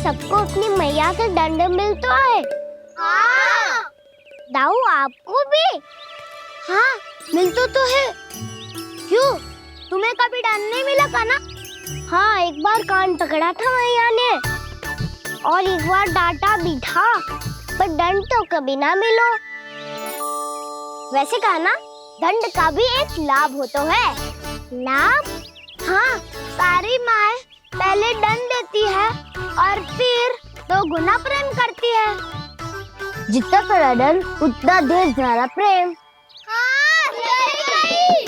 सबको अपनी मैया से दंड मिलता है। हाँ। दाऊ आपको भी? हाँ मिलता तो है। क्यों, तुम्हें कभी दंड नहीं मिला का ना? हाँ एक बार कान पकड़ा था मैया ने और एक बार डांटा भी था, पर दंड तो कभी ना मिलो। वैसे कहा ना, दंड का भी एक लाभ होता है। लाभ? हाँ, सारी माँ पहले दंड देती है और फिर 2 गुना प्रेम करती है। जितना बड़ा दंड उतना देर ज्यादा प्रेम। हाँ, सही।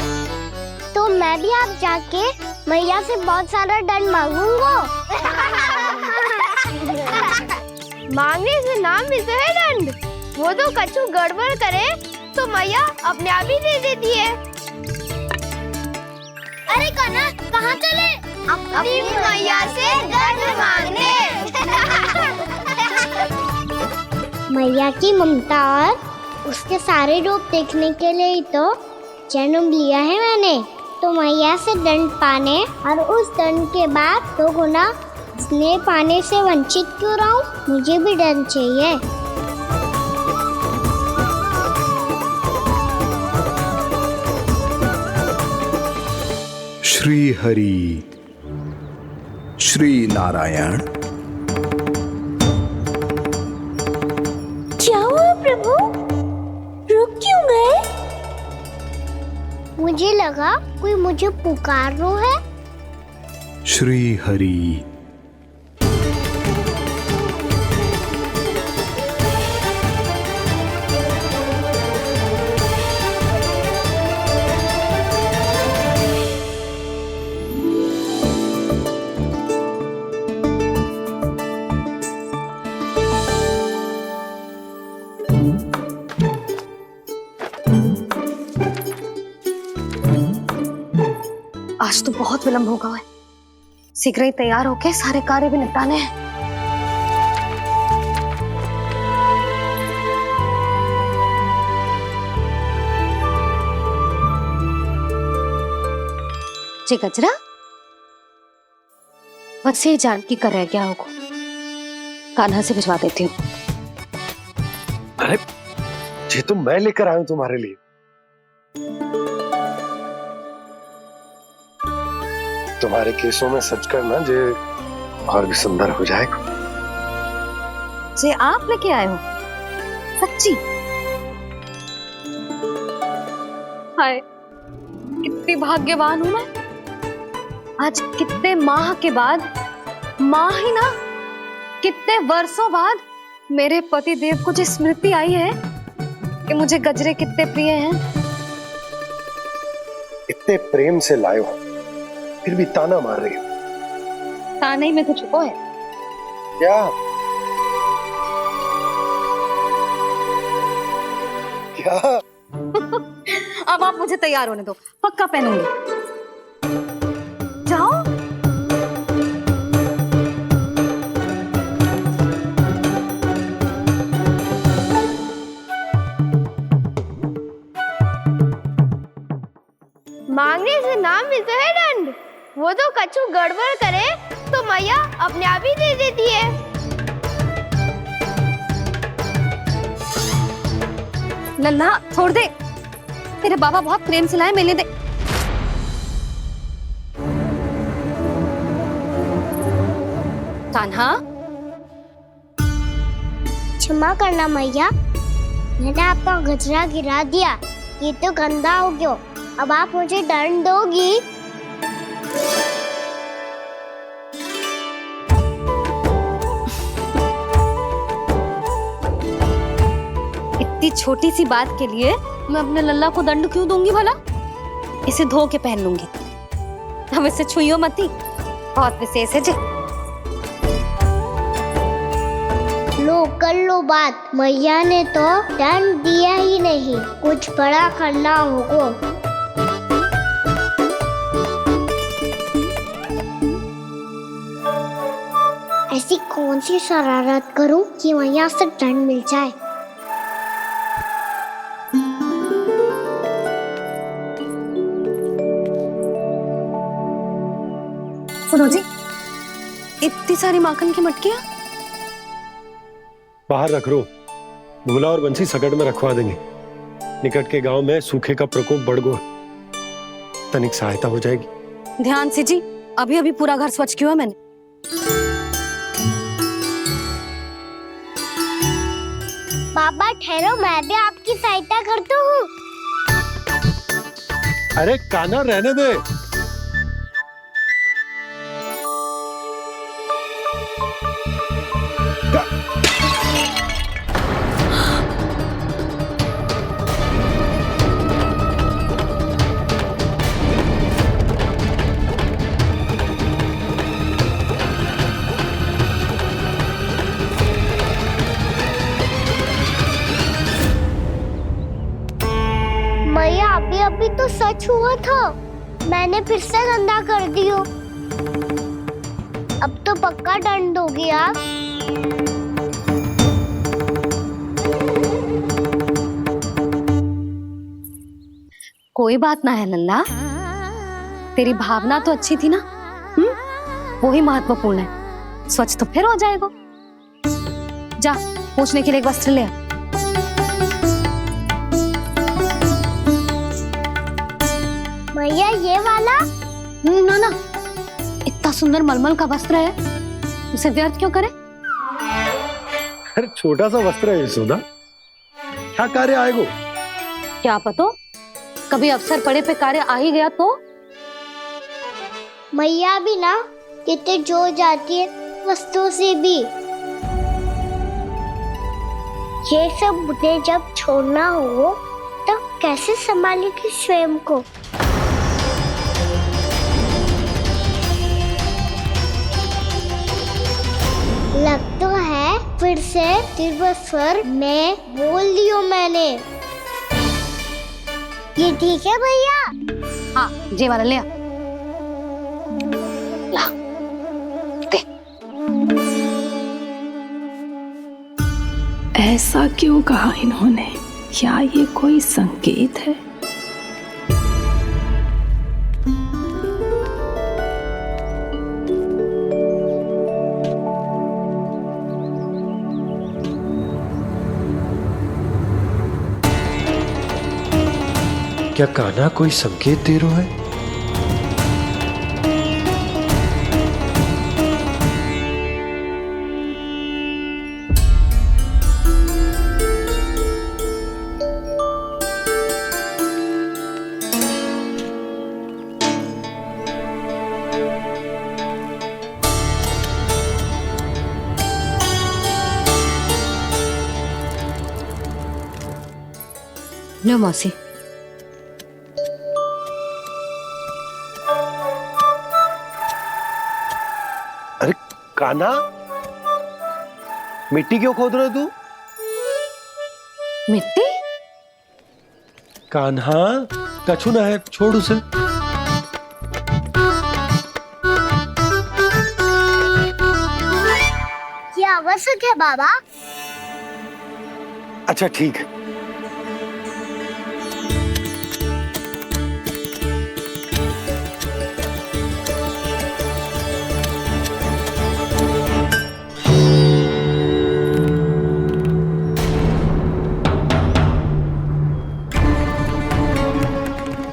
तो मैं भी आप जाके मैया से बहुत सारा दंड मांगूंगा। मांगने से ना मिलता है दंड, वो तो कछु गड़बड़ करे तो मैया अपने आप ही दे देती है। अरे कान्हा, कहाँ चले? अपनी मैया से दंड मांगने। मैया की ममता और उसके सारे रूप देखने के लिए ही तो जन्म लिया है मैंने। तो मैया से दंड पाने और उस दंड के बाद 2 गुना स्नेह पाने से वंचित क्यों रहूं? मुझे भी दंड चाहिए। श्री हरि श्री नारायण। क्या हुआ प्रभु, रुक क्यों गए? मुझे लगा कोई मुझे पुकार रहा है। श्री हरि। आज तो बहुत विलंब होगा है। शीघ्र ही तैयार होके सारे कार्य भी निपटाने हैं। जी गजरा, बस ये जानकी कर रह गया होगा, कान्हा से भिजवा देती हूँ। अरे ये तो मैं लेकर आया हूं तुम्हारे लिए। तुम्हारे केसों में सच करना जे और भी सुंदर हो जाएगा। जे आप लेके आए हो? सच्ची? हाय, कितनी भाग्यवान हूं मैं। आज कितने माह के बाद, माह ही ना, कितने वर्षों बाद मेरे पति देव को जो स्मृति आई है कि मुझे गजरे कितने प्रिय हैं। इतने प्रेम से लाए हो, फिर भी ताना मार रही हो। ताने ही में तो छुपो है। क्या? क्या? अब आप मुझे तैयार होने दो, पक्का पहनूंगी। जाओ। मांगने से ना मिलता है दंड, वो तो कछु गड़बड़ करे तो मैया अपने आप ही दे देती है। लल्ला छोड़ दे, तेरे बाबा बहुत प्रेम से लाए, मिलने दे। कान्हा, क्षमा करना मैया, मैंने आपका गजरा गिरा दिया, ये तो गंदा हो गया। अब आप मुझे दंड दोगी? इतनी छोटी सी बात के लिए मैं अपने लल्ला को दंड क्यों दूंगी भला? इसे धो के पहन लूंगी। अब इसे छुइयो मती, बहुत विशेष है जी। लो कर लो बात, मैया ने तो दंड दिया ही नहीं, कुछ बड़ा करना होगा। ऐसी कौन सी शरारत करूं कि मैया से दंड मिल जाए? सुनो जी, इतनी सारी माखन की मटकियां बाहर रख रो, भोला और बंसी सकट में रखवा देंगे। निकट के गांव में सूखे का प्रकोप बढ़ गया, तनिक सहायता हो जाएगी। ध्यान से जी, अभी अभी पूरा घर स्वच्छ किया मैंने। पापा ठहरो, मैं भी आपकी सहायता करता हूँ। अरे कान्हा रहने दे। मैया अभी अभी तो सच हुआ था, मैंने फिर से गंदा कर दियो। अब तो पक्का दंड हो गया। कोई बात ना है लल्ला, तेरी भावना तो अच्छी थी ना, वो ही महत्वपूर्ण है। स्वच्छ तो फिर हो जाएगा। जा पूछने के लिए एक वस्त्र ले आ। मैया ये वाला? ना ना, इतना सुंदर मलमल का वस्त्र है, उसे व्यर्थ क्यों करे? अरे छोटा सा वस्त्र है यशोदा, क्या कार्य आएगो? क्या पता, कभी अवसर पड़े पे कार्य आ ही गया तो। मैया भी ना कितने जो जाती है वस्तुओं से भी। ये सब मुझे जब छोड़ना हो तो कैसे संभालेगी स्वयं को? लग तो है फिर से तीव्र स्वर में बोल दियो मैंने। ये ठीक है भैया? हाँ, जे वाला ले आ। ला, दे। ऐसा क्यों कहा इन्होंने? क्या ये कोई संकेत है? क्या कान्हा कोई संकेत दे रहा है? लो मौसी। अरे कान्हा, मिट्टी क्यों खोद रहे तू? मिट्टी? कान्हा, कछु ना है, छोड़ उसे। ये आवश्यक है बाबा। अच्छा ठीक है।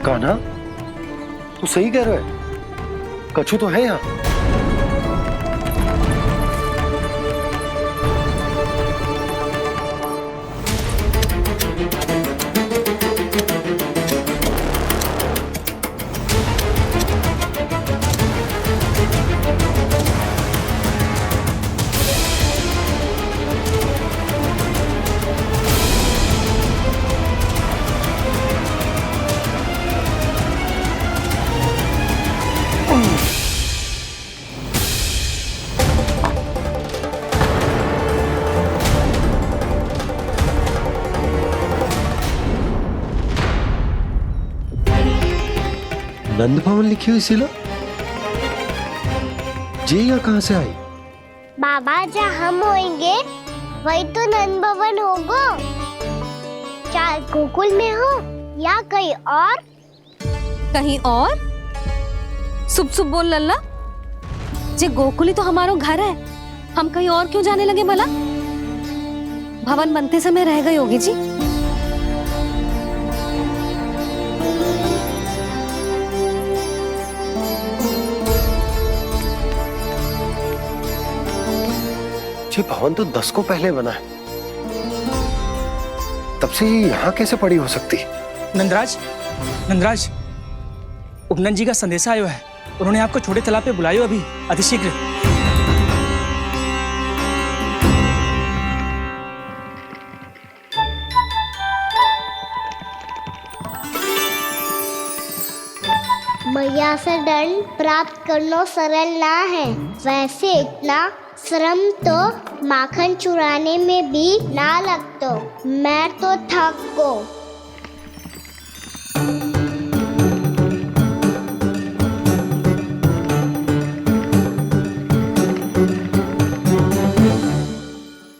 कान्हा, तू सही कह रहा है, कछु तो है यहाँ। नंद भवन लिखी हुई सिला, जी या कहां से आई? बाबा जहाँ हम होंगे वही तो नंद भवन होगा। चाहे गोकुल में हो या कहीं और। कहीं और? सुब सुब बोल लल्ला, जे गोकुली तो हमारो घर है, हम कहीं और क्यों जाने लगे भला? भवन बनते समय रह गई होगी जी। ये भवन तो 10 को पहले बना है, तब से ये यहाँ कैसे पड़ी हो सकती? नंदराज, नंदराज, उपनंद जी का संदेशा आयो है। उन्होंने आपको छोटे तालाब पे बुलायो अभी अतिशीघ्र। मैया से दंड प्राप्त करना सरल ना है। वैसे इतना श्रम तो माखन चुराने में भी ना लगतो। मैं तो थक गो।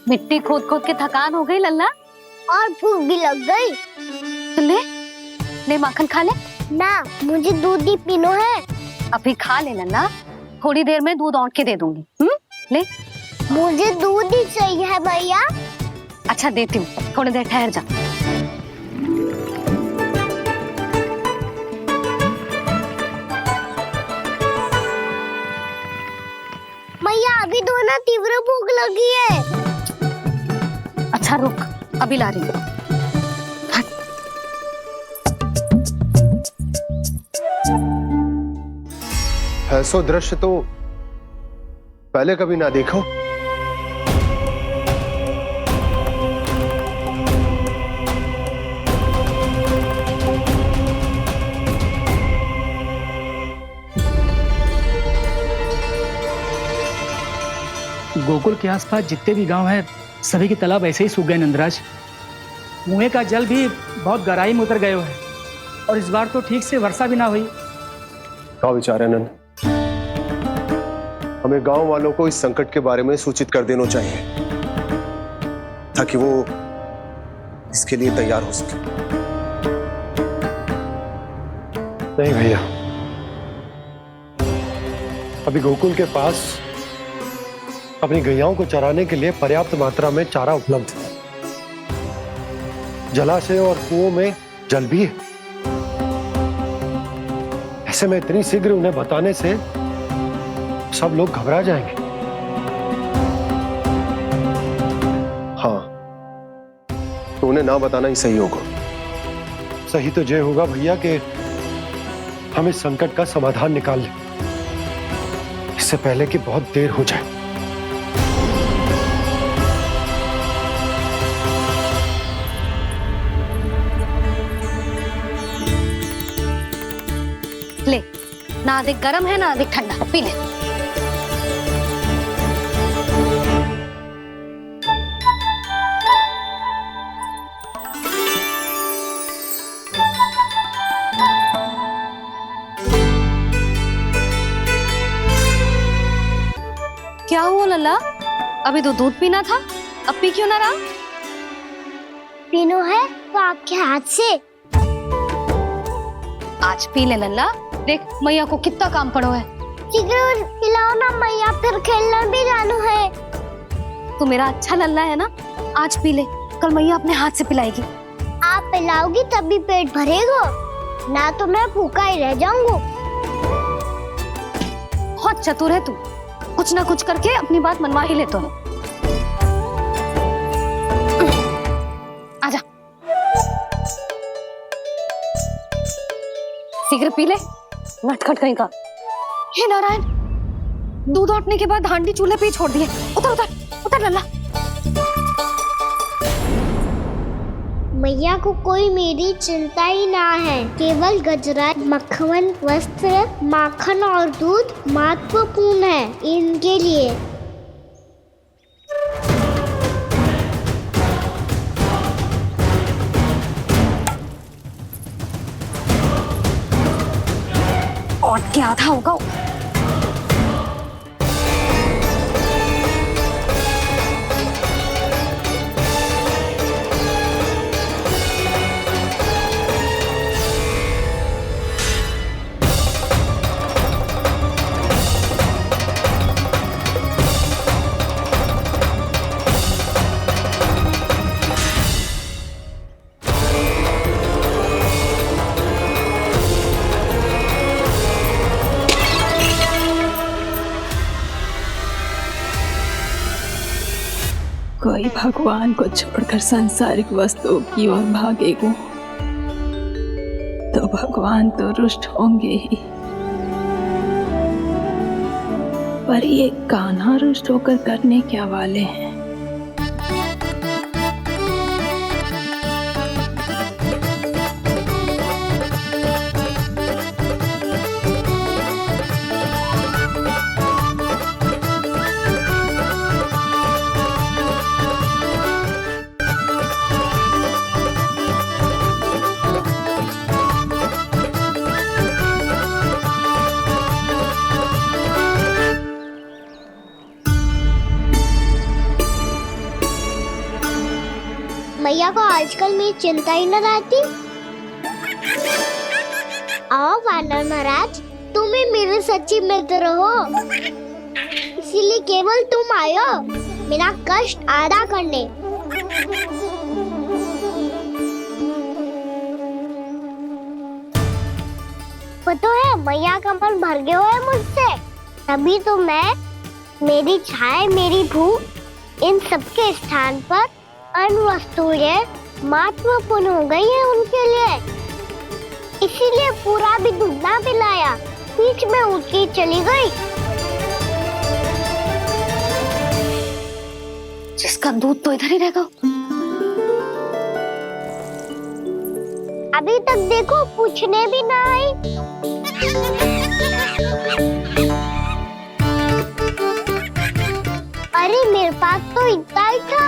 मिट्टी खोद खोद के थकान हो गई लल्ला, और भूख भी लग गई। तो ले माखन खा ले। ना, मुझे दूध ही पीनो है। अभी खा ले लल्ला, थोड़ी देर में दूध औंट के दे दूंगी। ले। मुझे दूध ही चाहिए है भैया। अच्छा देती हूँ, थोड़ी देर ठहर जा। मैया अभी तो ना तीव्र भूख लगी है। अच्छा रुक, अभी ला रही हूँ। ऐसा दृश्य तो पहले कभी ना देखो। गोकुल के आसपास जितने भी गांव हैं, सभी के तालाब ऐसे ही सूख गए नंदराज। कुएं का जल भी बहुत गहराई में उतर गयो है, और इस बार तो ठीक से वर्षा भी ना हुई। क्या विचार है नंद? हमें गांव वालों को इस संकट के बारे में सूचित कर देना चाहिए, ताकि वो इसके लिए तैयार हो सके। नहीं भैया, अभी गोकुल के पास अपनी गैयाओं को चराने के लिए पर्याप्त मात्रा में चारा उपलब्ध है। जलाशय और कुओं में जल भी है। ऐसे में इतनी शीघ्र उन्हें बताने से सब लोग घबरा जाएंगे। हाँ, तो उन्हें ना बताना ही सही होगा। सही तो ये होगा भैया कि हम इस संकट का समाधान निकाल लें, इससे पहले कि बहुत देर हो जाए। ले, ना अधिक गर्म है ना अधिक ठंडा, पी ले। क्या हुआ लल्ला? अभी तो दूध पीना था, अब पी क्यों ना रहा? पीनो है तो आपके हाथ से। आज पी ले लल्ला, देख मैया को कितना काम पड़ो है। शीघ्र पिलाओ ना मैया, फिर खेलना भी जानो है। तू मेरा अच्छा लल्ला है ना, आज पी ले, कल मैया अपने हाथ से पिलाएगी। आप पिलाओगी तभी पेट भरेगा, ना तो मैं भूखा ही रह जाऊंगा। बहुत चतुर है तू, कुछ ना कुछ करके अपनी बात मनवा ही लेता है। आजा, शीघ्र पी ले, नटखट कहीं का। हे नारायण, दूध औटने के बाद हांडी चूल्हे पे ही छोड़ दिए। उतर उतर उतर लल्ला। मैया को कोई मेरी चिंता ही ना है। केवल गजरा, मक्खन, वस्त्र, माखन और दूध महत्वपूर्ण है इनके लिए। और क्या था होगा। कोई भगवान को छोड़कर सांसारिक वस्तुओं की ओर भागेगा तो भगवान तो रुष्ट होंगे ही, पर ये कान्हा रुष्ट होकर करने क्या वाले हैं? मैया को आजकल मेरी चिंता ही न रहती। आओ वानर महाराज, तुम ही मेरे सच्ची मित्र हो, इसीलिए केवल तुम आयो मेरा कष्ट आधा करने। पता है मैया का मन भर गया है मुझसे, तभी तो मैं, मेरी छाया, मेरी भूख, इन सबके स्थान पर अन्य वस्तुएं महत्वपूर्ण हो गई है उनके लिए। इसीलिए पूरा भी दूध ना पिलाया, बीच में उठ के चली गई। जिसका दूध तो इधर ही रहेगा। अभी तक देखो पूछने भी ना आई। अरे मेरे पास तो इतना ही था।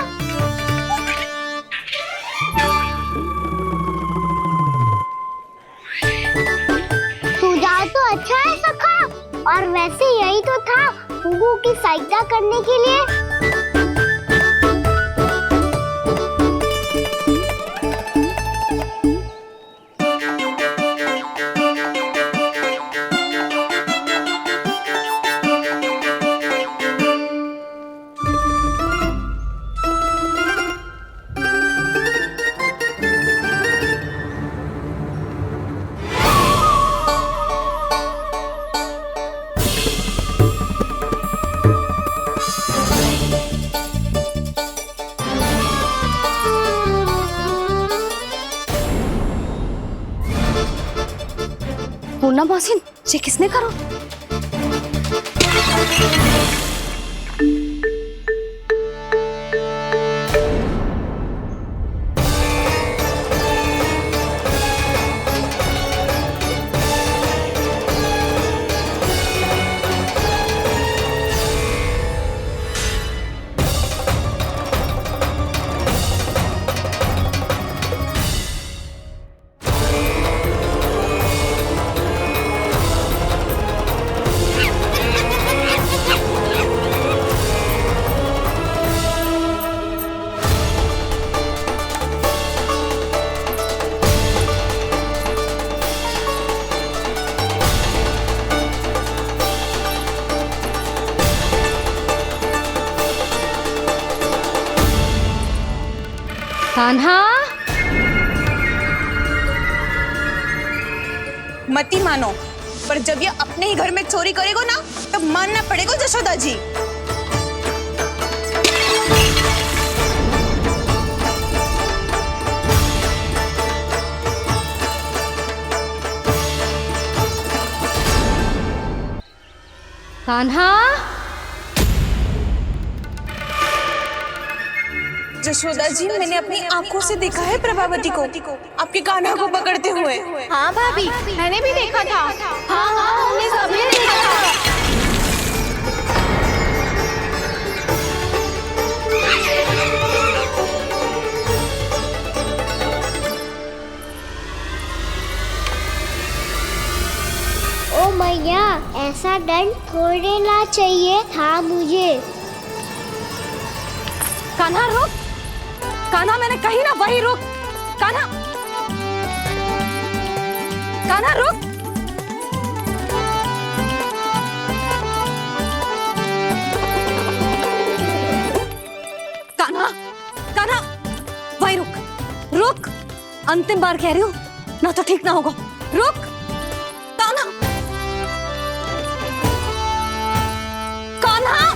सुझाव तो अच्छा है सखा, और वैसे यही तो था हुगू की सहायता करने के लिए। पूर्णा मौसी, ये किसने करो? कान्हा, मती मानो, पर जब ये अपने ही घर में चोरी करेगो ना, तब मानना पड़ेगा जशोदा जी। कान्हा, जशोदा जी, मैंने अपनी आंखों से देखा है प्रभावती को आपके कान्हा को पकड़ते हुए। हाँ भाभी, मैंने भी देखा था। हाँ हाँ, हमने सबने देखा था। ओ मैया, ऐसा दंड थोड़े ना चाहिए था मुझे। कान्हा रुक, कान्हा मैंने कही ना वही रुक। कान्हा, कान्हा रुक। कान्हा, कान्हा वही रुक, रुक। अंतिम बार कह रही हूँ, ना तो ठीक ना होगा। रुक कान्हा, कान्हा।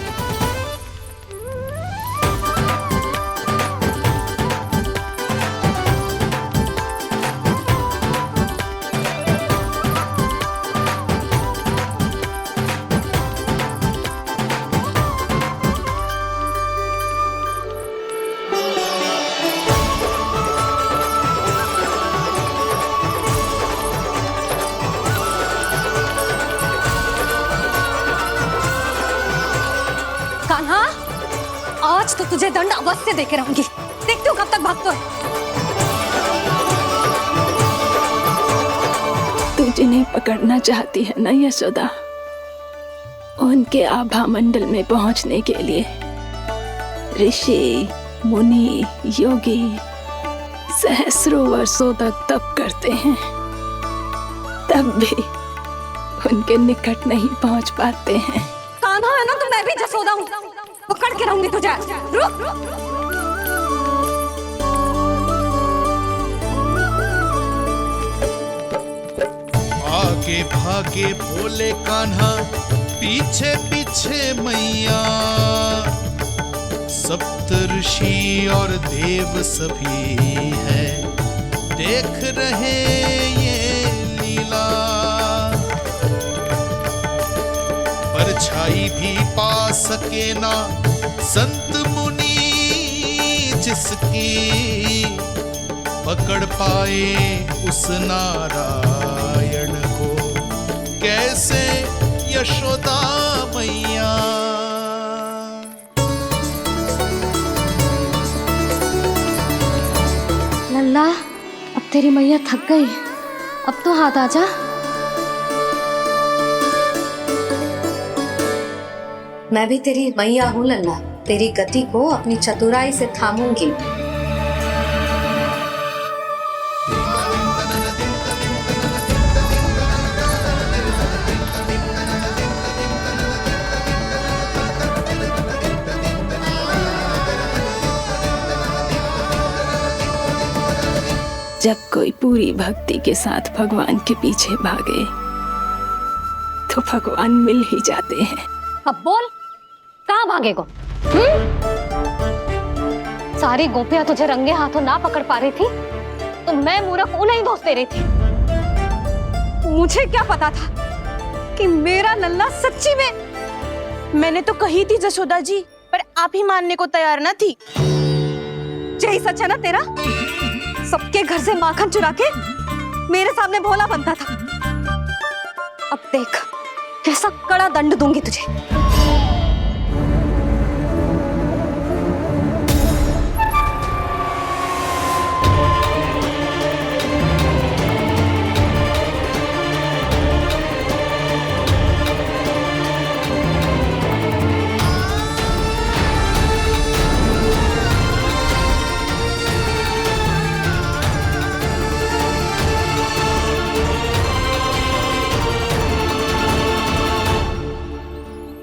आज तो तुझे दंड अवश्य देके रहूंगी। देखती हूँ कब तक भागते हो। तू जिन्हें पकड़ना चाहती है ना यशोदा, उनके आभा मंडल में पहुंचने के लिए ऋषि, मुनि, योगी सहस्रों वर्षों तक तप करते हैं, तब भी उनके निकट नहीं पहुंच पाते हैं। कान्हा है ना, तो मैं भी जसोदा हूँ, पकड़ के रहूंगी तुझे। रुक। आगे भागे बोले कान्हा, पीछे पीछे मैया, सप्तऋषि और देव सभी है, देख रहे ये लीला। परछाई भी पा सके ना संत मुनि जिसकी, पकड़ पाए उस नारायण को कैसे यशोदा मैया। लल्ला, अब तेरी मैया थक गई, अब तो हाथ आजा। मैं भी तेरी मैया हूँ लल्ला, तेरी गति को अपनी चतुराई से थामूंगी। जब कोई पूरी भक्ति के साथ भगवान के पीछे भागे तो भगवान मिल ही जाते हैं। अब बोल, कहाँ भागेगो? सारी गोपियां तुझे रंगे हाथों ना पकड़ पा रही थी तो मैं मूर्ख उन्हें ही दोष दे रही थी। मुझे क्या पता था कि मेरा लल्ला सच्ची में। मैंने तो कही थी जसोदा जी, पर आप ही मानने को तैयार ना थी। यही सच है ना तेरा? सबके घर से माखन चुरा के मेरे सामने भोला बनता था। अब देख कैसा कड़ा दंड दूंगी तुझे।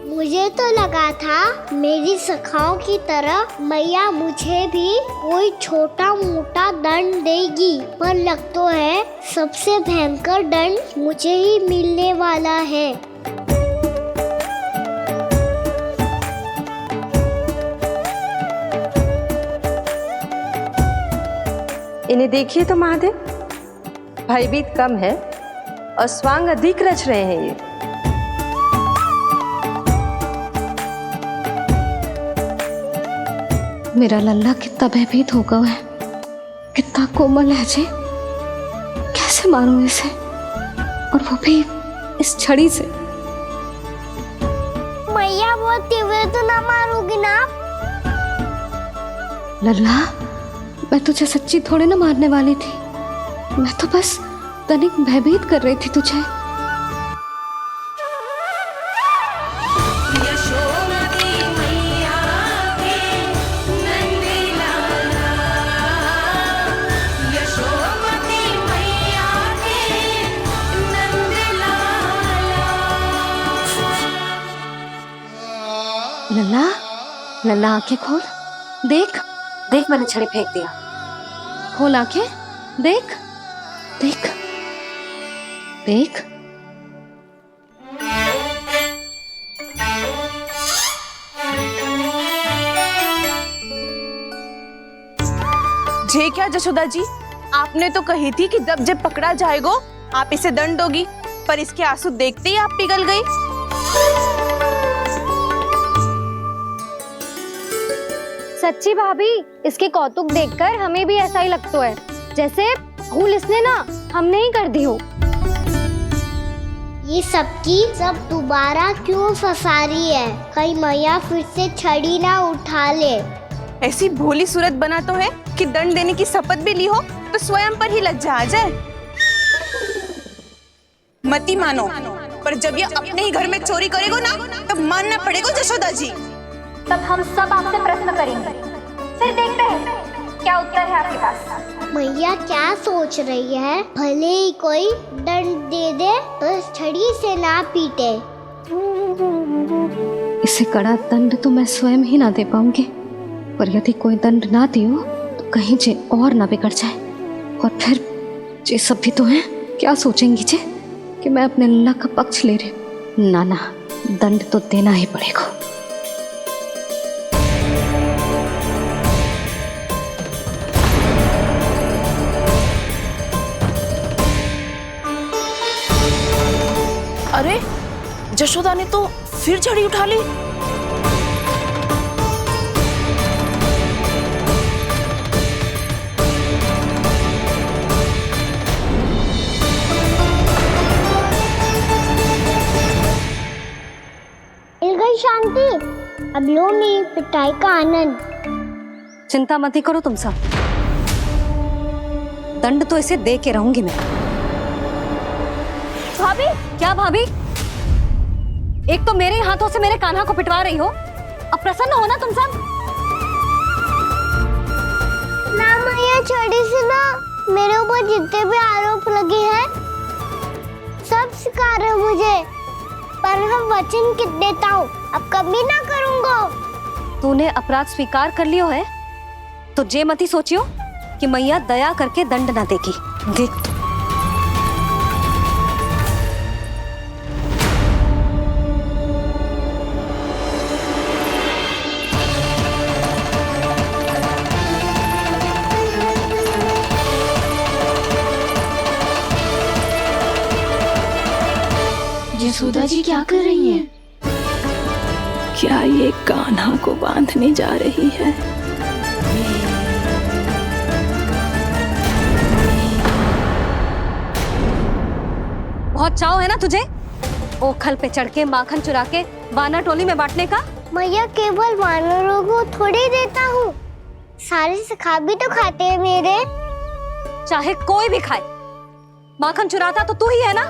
मुझे तो लगा था मेरी सखाओं की तरह मैया मुझे भी कोई छोटा मोटा दंड देगी, पर लग तो है सबसे भयंकर दंड मुझे ही मिलने वाला है। इन्हें देखिए तो महादेव, भयभीत कम है और स्वांग अधिक रच रहे हैं ये। मेरा लल्ला कितना भयभीत हो गया है, कितना कोमल है जी। कैसे मारूं इसे, और वो भी इस छड़ी से। मैया बोलती हुए तो ना मारोगी ना? लल्ला, मैं तुझे सच्ची थोड़े ना मारने वाली थी, मैं तो बस तनिक भयभीत कर रही थी तुझे। लल्ला, लल्ला आंखें खोल, देख देख मैंने छड़ी फेंक दिया। खोल आंखें, देख देख देख। जे क्या जसोदा जी, आपने तो कही थी कि जब जब पकड़ा जाएगा आप इसे दंड दोगी, पर इसके आंसू देखते ही आप पिघल गई। सच्ची भाभी, इसके कौतुक देखकर हमें भी ऐसा ही लगता है जैसे भूल इसने ना हमने ही कर दी हो। ये सबकी सब दोबारा क्यों फंसा रही है? कहीं मैया फिर से छड़ी ना उठा ले। ऐसी भोली सूरत बना तो है कि दंड देने की शपथ भी ली हो तो स्वयं पर ही लग जा जाए। मती मानो, पर जब ये अपने ही घर में चोरी करेगो ना तब मानना पड़ेगा जशोदा जी। तब हम सब आपसे प्रश्न करेंगे, फिर देखते हैं क्या उत्तर है आपके पास। मैया क्या सोच रही है? भले ही कोई दंड दे दे, बस छड़ी से ना पीटे। इसे कड़ा दंड तो मैं स्वयं ही ना दे पाऊंगी, पर यदि कोई दंड ना दियो तो कहीं जे और ना बिगड़ जाए। और फिर जे सब भी तो हैं, क्या सोचेंगी जे कि मैं अपने लल्ला का पक्ष ले रही हूँ। ना ना, दंड तो देना ही पड़ेगा। अरे जशोदा ने तो फिर छड़ी उठा ली। मिल गई शांति। अब लो मेरी पिटाई का आनंद। चिंता मत ही करो तुम सब, दंड तो इसे दे के रहूंगी मैं। भाभी? क्या भाभी? एक तो मेरे हाथों से मेरे कान्हा को पिटवा रही हो, अब प्रसन्न हो ना तुम सब? ना मैया, छड़ी से ना मेरे ऊपर जितने भी आरोप लगे हैं सब स्वीकार है मुझे, पर मैं वचन देता हूँ अब कभी ना करूँगा। तूने अपराध स्वीकार कर लियो है तो जे मत ही सोचियो कि मैया दया करके दंड ना देगी। देख तू। यशोदा जी क्या कर रही हैं? क्या ये कान्हा को बांधने जा रही है? बहुत चाव है ना तुझे ओखल पे चढ़ के माखन चुरा के वानर टोली में बांटने का? मैया, केवल वानरों को थोड़ी देता हूँ, सारे सखा भी तो खाते हैं मेरे। चाहे कोई भी खाए, माखन चुराता तो तू ही है ना।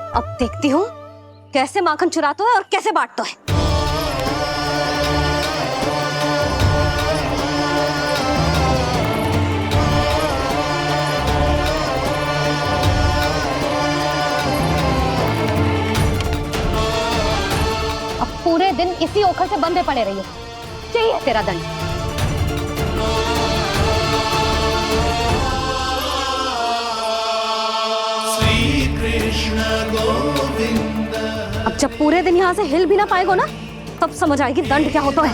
अब देखती हूँ कैसे माखन चुराता है और कैसे बांटता है। अब पूरे दिन इसी ओखल से बंधे पड़े रहिए। चाहिए तेरा दंड। अब जब पूरे दिन यहाँ से हिल भी ना पाएगो ना, तब समझ आएगी दंड क्या होता है।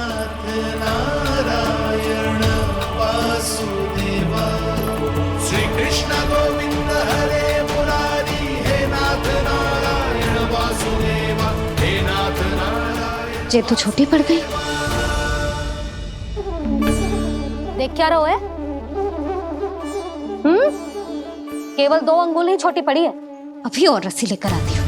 श्री कृष्ण गोविंद हरे मुरारी, हे नाथ नारायण वासुदेवा, हे नाथ नारायण। जे तो छोटी पड़ गई। देख क्या रहो है? केवल 2 अंगुल ही छोटी पड़ी है, अभी और रस्सी लेकर आती हूँ।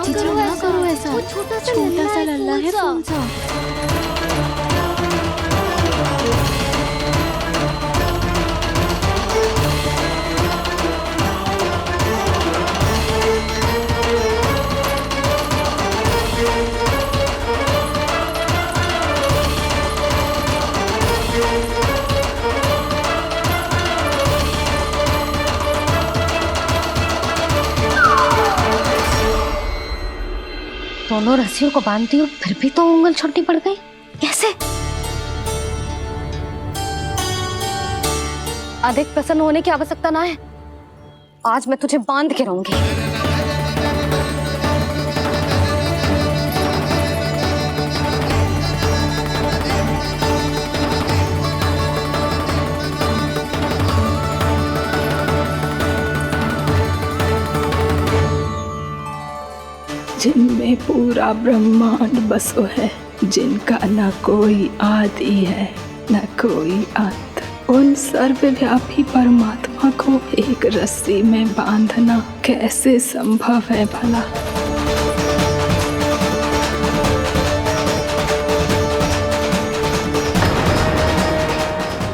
जीजू ना करो ऐसा, छोटा सा लल्ला है, कौन सा? दोनों रस्सियों को बांधती हूँ, फिर भी तो उंगल छोटी पड़ गई। कैसे? अधिक प्रसन्न होने की आवश्यकता ना है, आज मैं तुझे बांध के रहूंगी। में पूरा ब्रह्मांड बसो है, जिनका न कोई आदि है न कोई अंत। उन सर्वव्यापी परमात्मा को एक रस्सी में बांधना कैसे संभव है भला?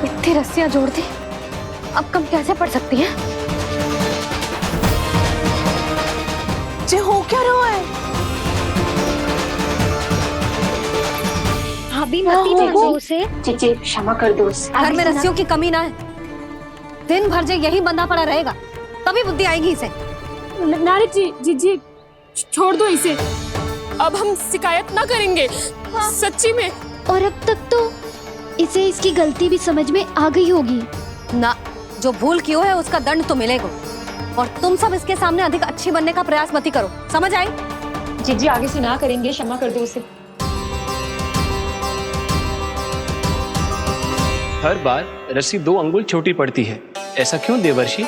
इतनी रस्सियां जोड़ दी, अब कम कैसे पड़ सकती हैं? जे हो क्या रहा है? भाभी मती जानो से जीजी क्षमा कर दो उसे। घर में रस्सियों की कमी ना है। दिन भर जो यही बंधा पड़ा रहेगा तभी बुद्धि आएगी इसे। नारी जी छोड़ दो इसे, अब हम शिकायत ना करेंगे। सच्ची में। और अब तक तो इसे इसकी गलती भी समझ में आ गई होगी ना। जो भूल की है उसका दंड तो मिलेगा, और तुम सब इसके सामने अधिक अच्छी बनने का प्रयास मत ही करो, समझ आई? जीजी आगे से ना करेंगे, क्षमा कर दो उसे। हर बार रस्सी 2 अंगुल छोटी पड़ती है, ऐसा क्यों देवर्षि?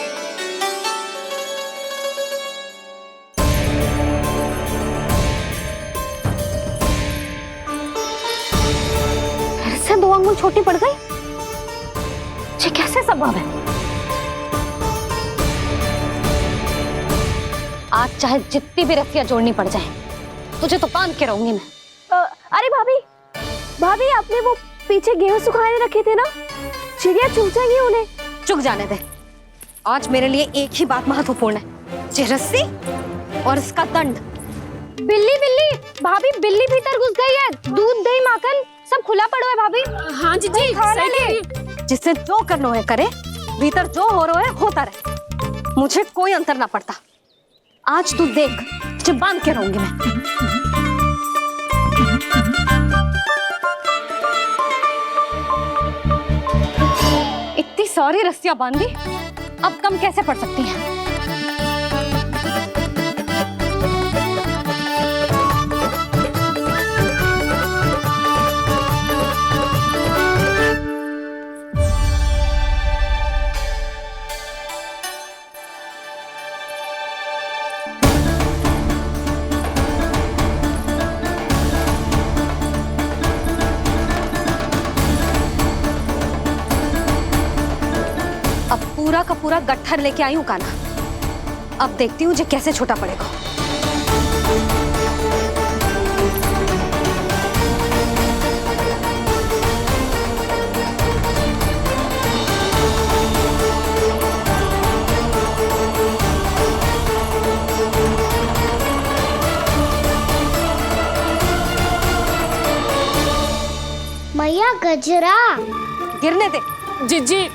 फिर से 2 अंगुल छोटी पड़ गई? ये कैसे संभव है? आज चाहे जितनी भी रस्सियां जोड़नी पड़ जाए, तुझे तो बांध के रहूंगी मैं। अरे भाभी आपने वो पीछे गेहूं सुखाने रखे थे ना, चिड़िया चुग जाएंगी उन्हें। चुग जाने दे। आज मेरे लिए एक ही बात महत्वपूर्ण है, ये रस्सी और इसका दंड। बिल्ली भाभी, बिल्ली भीतर घुस गई है। दूध दही माखन सब खुला पड़ा है भाभी। हाँ जीजी सही कह रही है। जिससे जो करना है करे, भीतर जो हो रहा है होता रहे, मुझे कोई अंतर ना पड़ता। आज तू देख, तुझे बांध के रहूंगी मैं। इतनी सारी रस्सियां बांधी, अब कम कैसे पड़ सकती हैं? पूरा का पूरा गट्ठर लेके आई हूं काना। अब देखती हूँ जे कैसे छोटा पड़ेगा। मैया गजरा गिरने दे। जीजी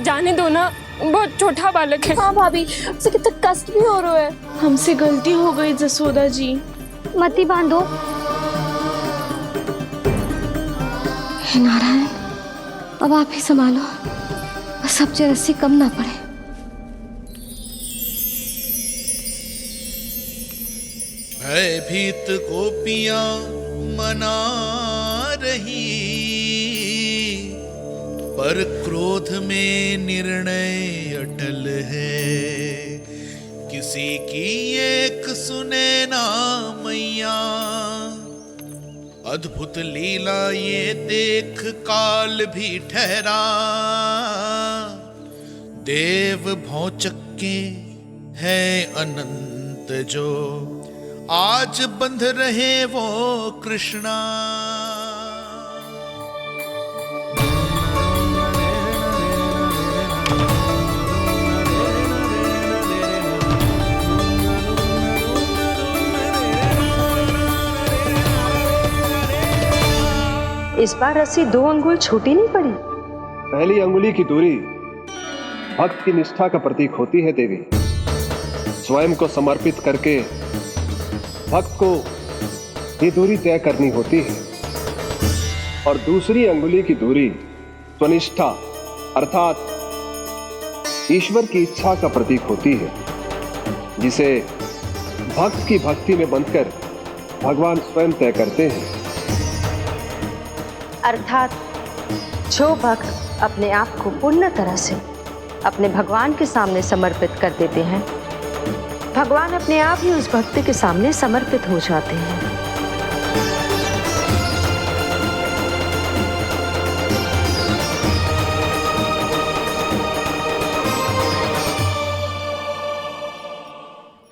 जाने दो ना, बहुत छोटा बालक है। हाँ भाभी, उसे कितना कष्ट भी हो रहा है। हमसे गलती हो गई जसोदा जी। मती बांधो। हे नारायण, अब आप ही संभालो, बस अब जे रस्सी कम ना पड़े। भयभीत गोपियां मना रही, पर क्रोध में निर्णय अटल है। किसी की एक सुने ना मैया, अद्भुत लीला ये देख काल भी ठहरा। देव भौचक्के है अनंत जो, आज बंध रहे वो कृष्णा। इस बार रस्सी 2 अंगुल छोटी नहीं पड़ी। पहली अंगुली की दूरी भक्त की निष्ठा का प्रतीक होती है देवी। स्वयं को समर्पित करके भक्त को ये दूरी तय करनी होती है। और दूसरी अंगुली की दूरी स्वनिष्ठा अर्थात ईश्वर की इच्छा का प्रतीक होती है, जिसे भक्त की भक्ति में बंधकर भगवान स्वयं तय करते हैं। अर्थात जो भक्त अपने आप को पूर्ण तरह से अपने भगवान के सामने समर्पित कर देते हैं, भगवान अपने आप ही उस भक्त के सामने समर्पित हो जाते हैं।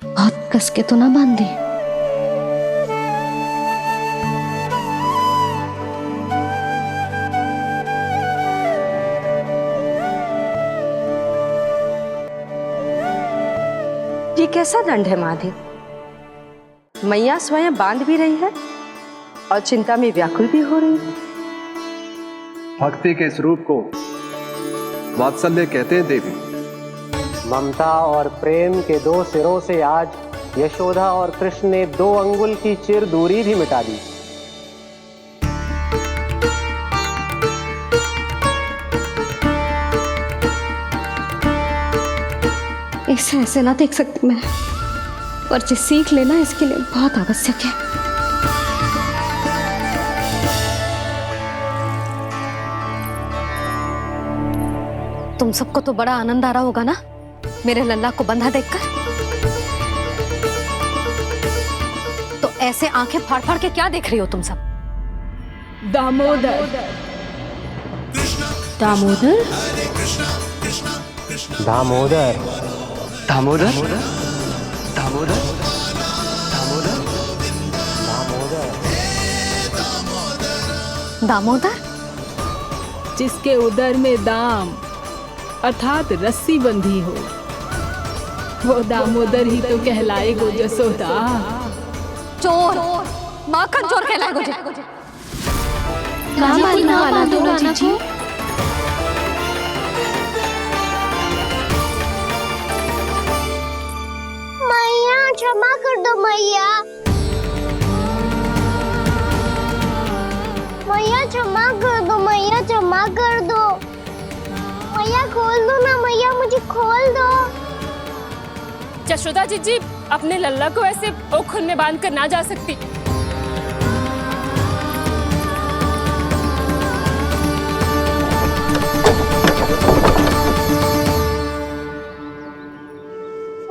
बहुत कस के तो ना बांधी। ये कैसा दंड है महादेव? मैया स्वयं बांध भी रही है और चिंता में व्याकुल भी हो रही है। भक्ति के स्वरूप को वात्सल्य कहते हैं देवी। ममता और प्रेम के दो सिरों से आज यशोदा और कृष्ण ने 2 अंगुल की चिर दूरी भी मिटा दी। इसे ऐसे ना देख सकती मैं, पर जो सीख लेना इसके लिए बहुत आवश्यक है। तुम सबको तो बड़ा आनंद आ रहा होगा ना मेरे लल्ला को बंधा देखकर। तो ऐसे आंखें फाड़ फाड़ के क्या देख रही हो तुम सब? दामोदर। दामोदर? दामोदर। दामोदर? दामोदर? दामोदर? जिसके उदर में दाम अर्थात रस्सी बंधी हो, वो दामोदर ही तो कहलाएगो जसोदा। चोर, माखन चोर कहलाएगो जी। मैया क्षमा कर दो मैया। मैया क्षमा कर दो, मैया क्षमा कर दो। मैया खोल दो ना मैया, मुझे खोल दो। यशोदा जी अपने लल्ला को ऐसे ओखुन में बांध कर ना जा सकती।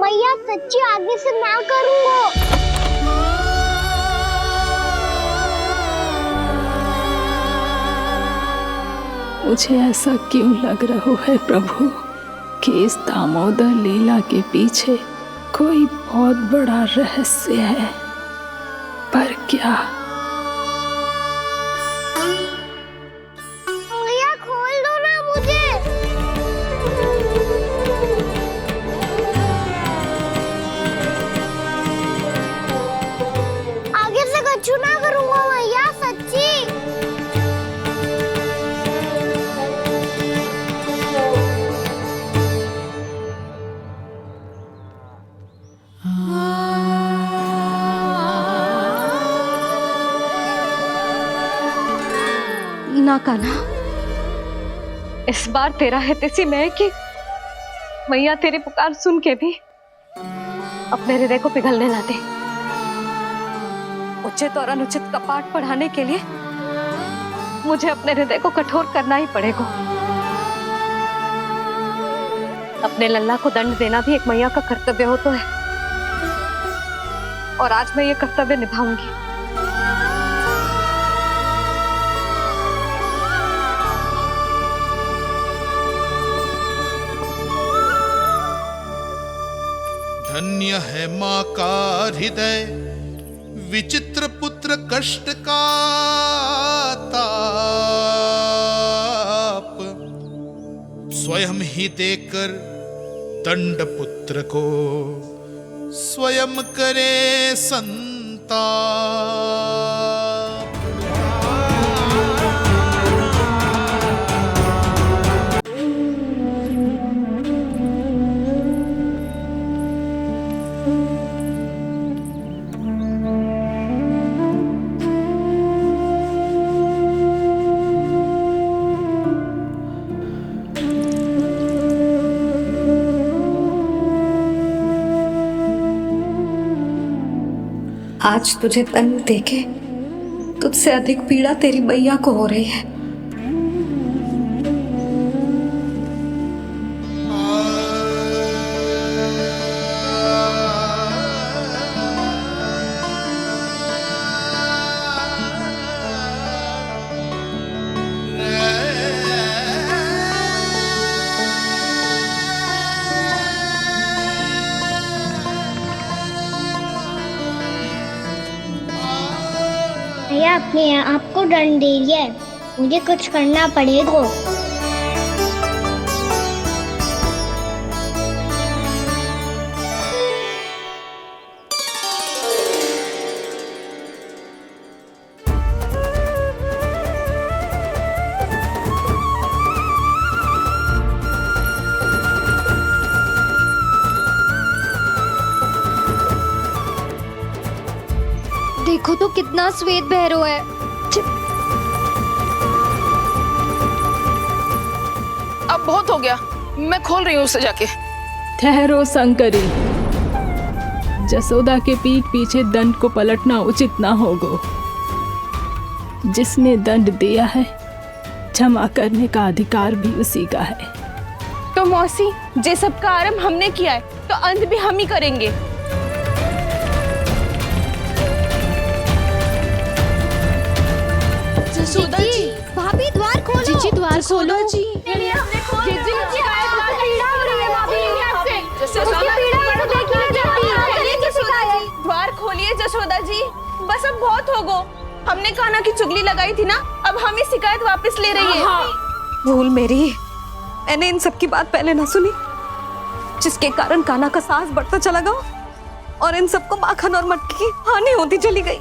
मैया सच्ची आगे से ना करूंगा। मुझे ऐसा क्यों लग रहा है प्रभु कि इस दामोदर लीला के पीछे कोई बहुत बड़ा रहस्य है, पर क्या? मैया खोल दो ना मुझे। आगे से कछु ना करूंगा मैया, सच्ची। ना कान्हा, इस बार तेरा है तेसी में कि मैया तेरी पुकार सुन के भी अपने हृदय को पिघलने ना दे। उचित और अनुचित का पाठ पढ़ाने के लिए मुझे अपने हृदय को कठोर करना ही पड़ेगा। अपने लल्ला को दंड देना भी एक मैया का कर्तव्य हो तो है, और आज मैं ये कर्तव्य निभाऊंगी। धन्य है माँ का हृदय, विचित्र पुत्र कष्ट का ताप, स्वयं ही देकर दंड पुत्र को स्वयं करे संताप। आज तुझे दंड देके तुझसे अधिक पीड़ा तेरी मैया को हो रही है। बात नहीं है, आपको दंड दे रही है, मुझे कुछ करना पड़ेगा। देखो तो कितना श्वेत भैरव है। अब बहुत हो गया, मैं खोल रही हूँ उसे जाके। ठहरो शंकरी, जसोदा के पीठ पीछे दंड को पलटना उचित ना होगा। जिसने दंड दिया है, क्षमा करने का अधिकार भी उसी का है। तो मौसी, जे सब का आरंभ हमने किया है तो अंत भी हम ही करेंगे। जसोदा जी, भाभी द्वार खोलो। जीजी द्वार खोलो। जी द्वार खोलिए जसोदा जी, बस अब बहुत हो गो। हमने कान्हा की चुगली लगाई थी ना, अब हम ये शिकायत वापस ले रही है। भूल मेरी, मैंने इन सब की बात पहले ना सुनी, जिसके कारण कान्हा का साहस बढ़ता चला गया और इन सबको माखन और मटकी की हानि होती चली गई।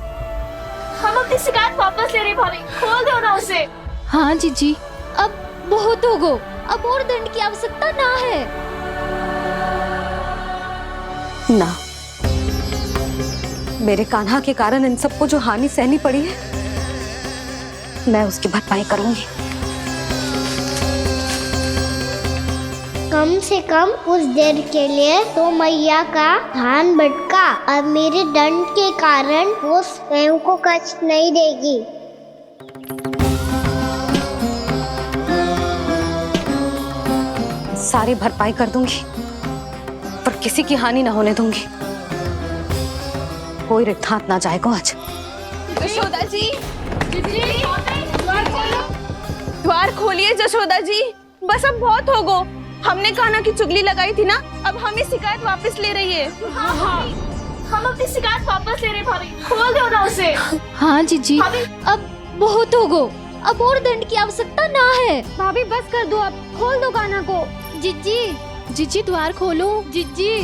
हम अपनी शिकायत वापस ले रहे भाभी, खोल दो ना उसे। हाँ जीजी, अब बहुत हो गो, अब और दंड की आवश्यकता ना है। ना, मेरे कान्हा के कारण इन सबको जो हानि सहनी पड़ी है, मैं उसकी भरपाई करूंगी। कम से कम कुछ देर के लिए तो मैया का ध्यान भटका और मेरे दंड के कारण वो स्वयं को कष्ट नहीं देगी। सारी भरपाई कर दूंगी, पर किसी की हानि ना होने दूंगी। कोई रिक्त हाथ ना जाएगा आज। जसोदा जी, द्वार खोलिए जसोदा जी, बस अब बहुत हो गो। हमने कान्हा की चुगली लगाई थी ना, अब हम ये शिकायत वापस ले रही है। हम अपनी शिकायत वापस ले रहे भाभी, खोल दो ना उसे। हाँ जीजी, अब बहुत हो गो, अब और दंड की आवश्यकता ना है। भाभी बस कर दो, अब खोल दो कान्हा को। जीजी, जीजी द्वार खोलो। जीजी,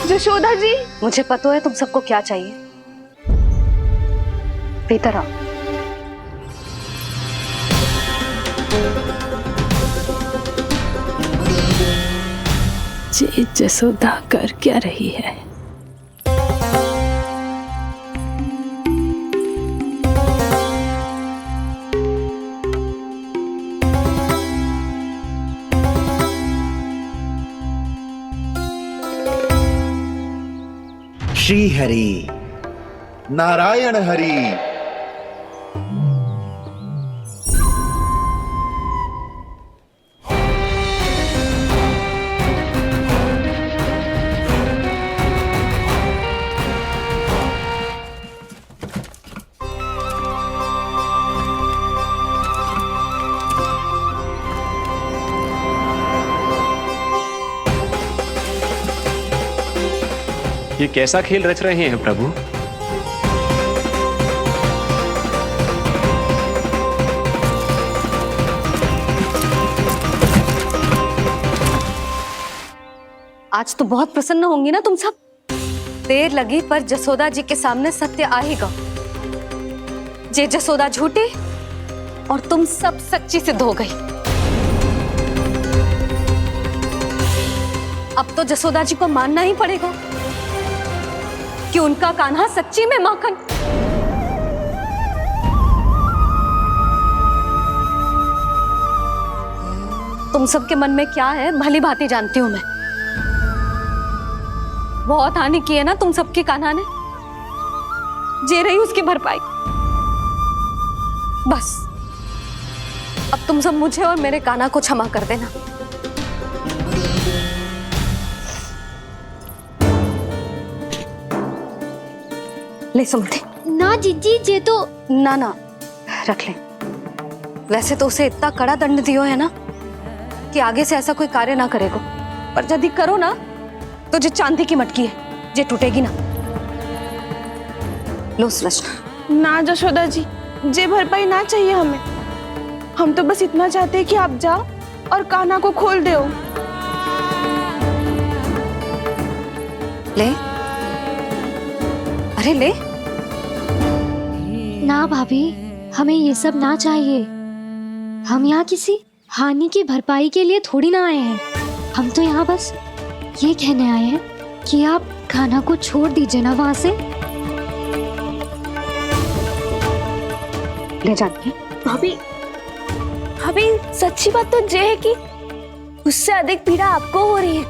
जशोदा जी, मुझे पता है तुम सबको क्या चाहिए। भीतर आओ। जी जसोदा कर क्या रही है? श्री हरि, नारायण हरि। ये कैसा खेल रच रहे हैं प्रभु? आज तो बहुत प्रसन्न होंगी ना तुम सब। देर लगी पर जसोदा जी के सामने सत्य आएगा। जे जसोदा झूठी और तुम सब सच्ची सिद्ध हो गई। अब तो जसोदा जी को मानना ही पड़ेगा कि उनका कान्हा सच्ची में माखन। तुम सबके मन में क्या है भली भांति जानती हूं मैं। बहुत हानि की है ना तुम सबकी कान्हा ने, जे रही उसकी भरपाई। बस अब तुम सब मुझे और मेरे कान्हा को क्षमा कर देना। ले सुमति। ना जीजी, जे तो ना ना रख ले। वैसे तो उसे इतना कड़ा दंड दियो है ना कि आगे से ऐसा कोई कार्य ना करेगा, पर यदि करो ना तो जे चांदी की मटकी है, जे टूटेगी ना। लो सुलक्षणा। ना जशोदा जी, जे भरपाई ना चाहिए हमें। हम तो बस इतना चाहते हैं कि आप जाओ और कान्हा को खोल दो। ले, अरे ले। ना भाभी, हमें ये सब ना चाहिए। हम यहाँ किसी हानि की भरपाई के लिए थोड़ी ना आए हैं। हम तो यहाँ बस ये कहने आए हैं कि आप कान्हा को छोड़ दीजिए ना वहां से। ले जानिए। भाभी, भाभी सच्ची बात तो ये है कि उससे अधिक पीड़ा आपको हो रही है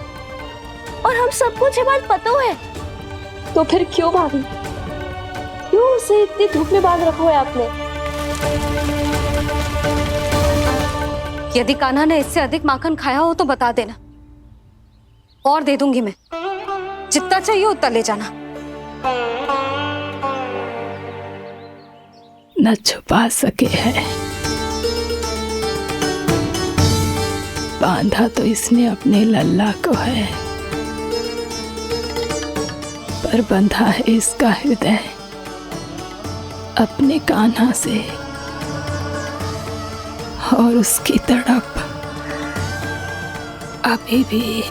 और हम सबको ये बात पता है। तो फिर क्यों भाभी, क्यों उसे इतनी धूप में बांध रखा है आपने? यदि कान्हा ने इससे अधिक माखन खाया हो तो बता देना, और दे दूंगी मैं। जितना चाहिए उतना ले जाना। न छुपा सके है, बांधा तो इसने अपने लल्ला को है, पर बंधा है इसका हृदय अपने कान्हा से, और उसकी तड़प अभी भी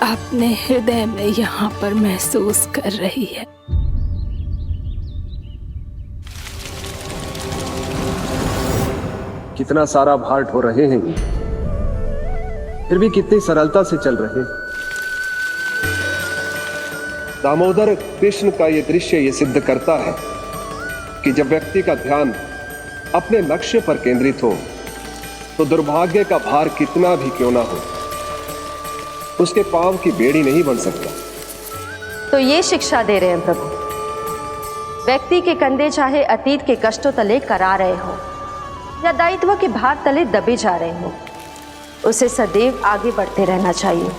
अपने हृदय में यहाँ पर महसूस कर रही है। कितना सारा भार ढो रहे हैं, फिर भी कितनी सरलता से चल रहे हैं। दामोदर कृष्ण का यह दृश्य ये सिद्ध करता है कि जब व्यक्ति का ध्यान अपने लक्ष्य पर केंद्रित हो तो दुर्भाग्य का भार कितना भी क्यों ना हो, उसके पांव की बेड़ी नहीं बन सकता। तो ये शिक्षा दे रहे हैं प्रभु। व्यक्ति के कंधे चाहे अतीत के कष्टों तले करा रहे हो या दायित्व के भार तले दबे जा रहे हो, उसे सदैव आगे बढ़ते रहना चाहिए।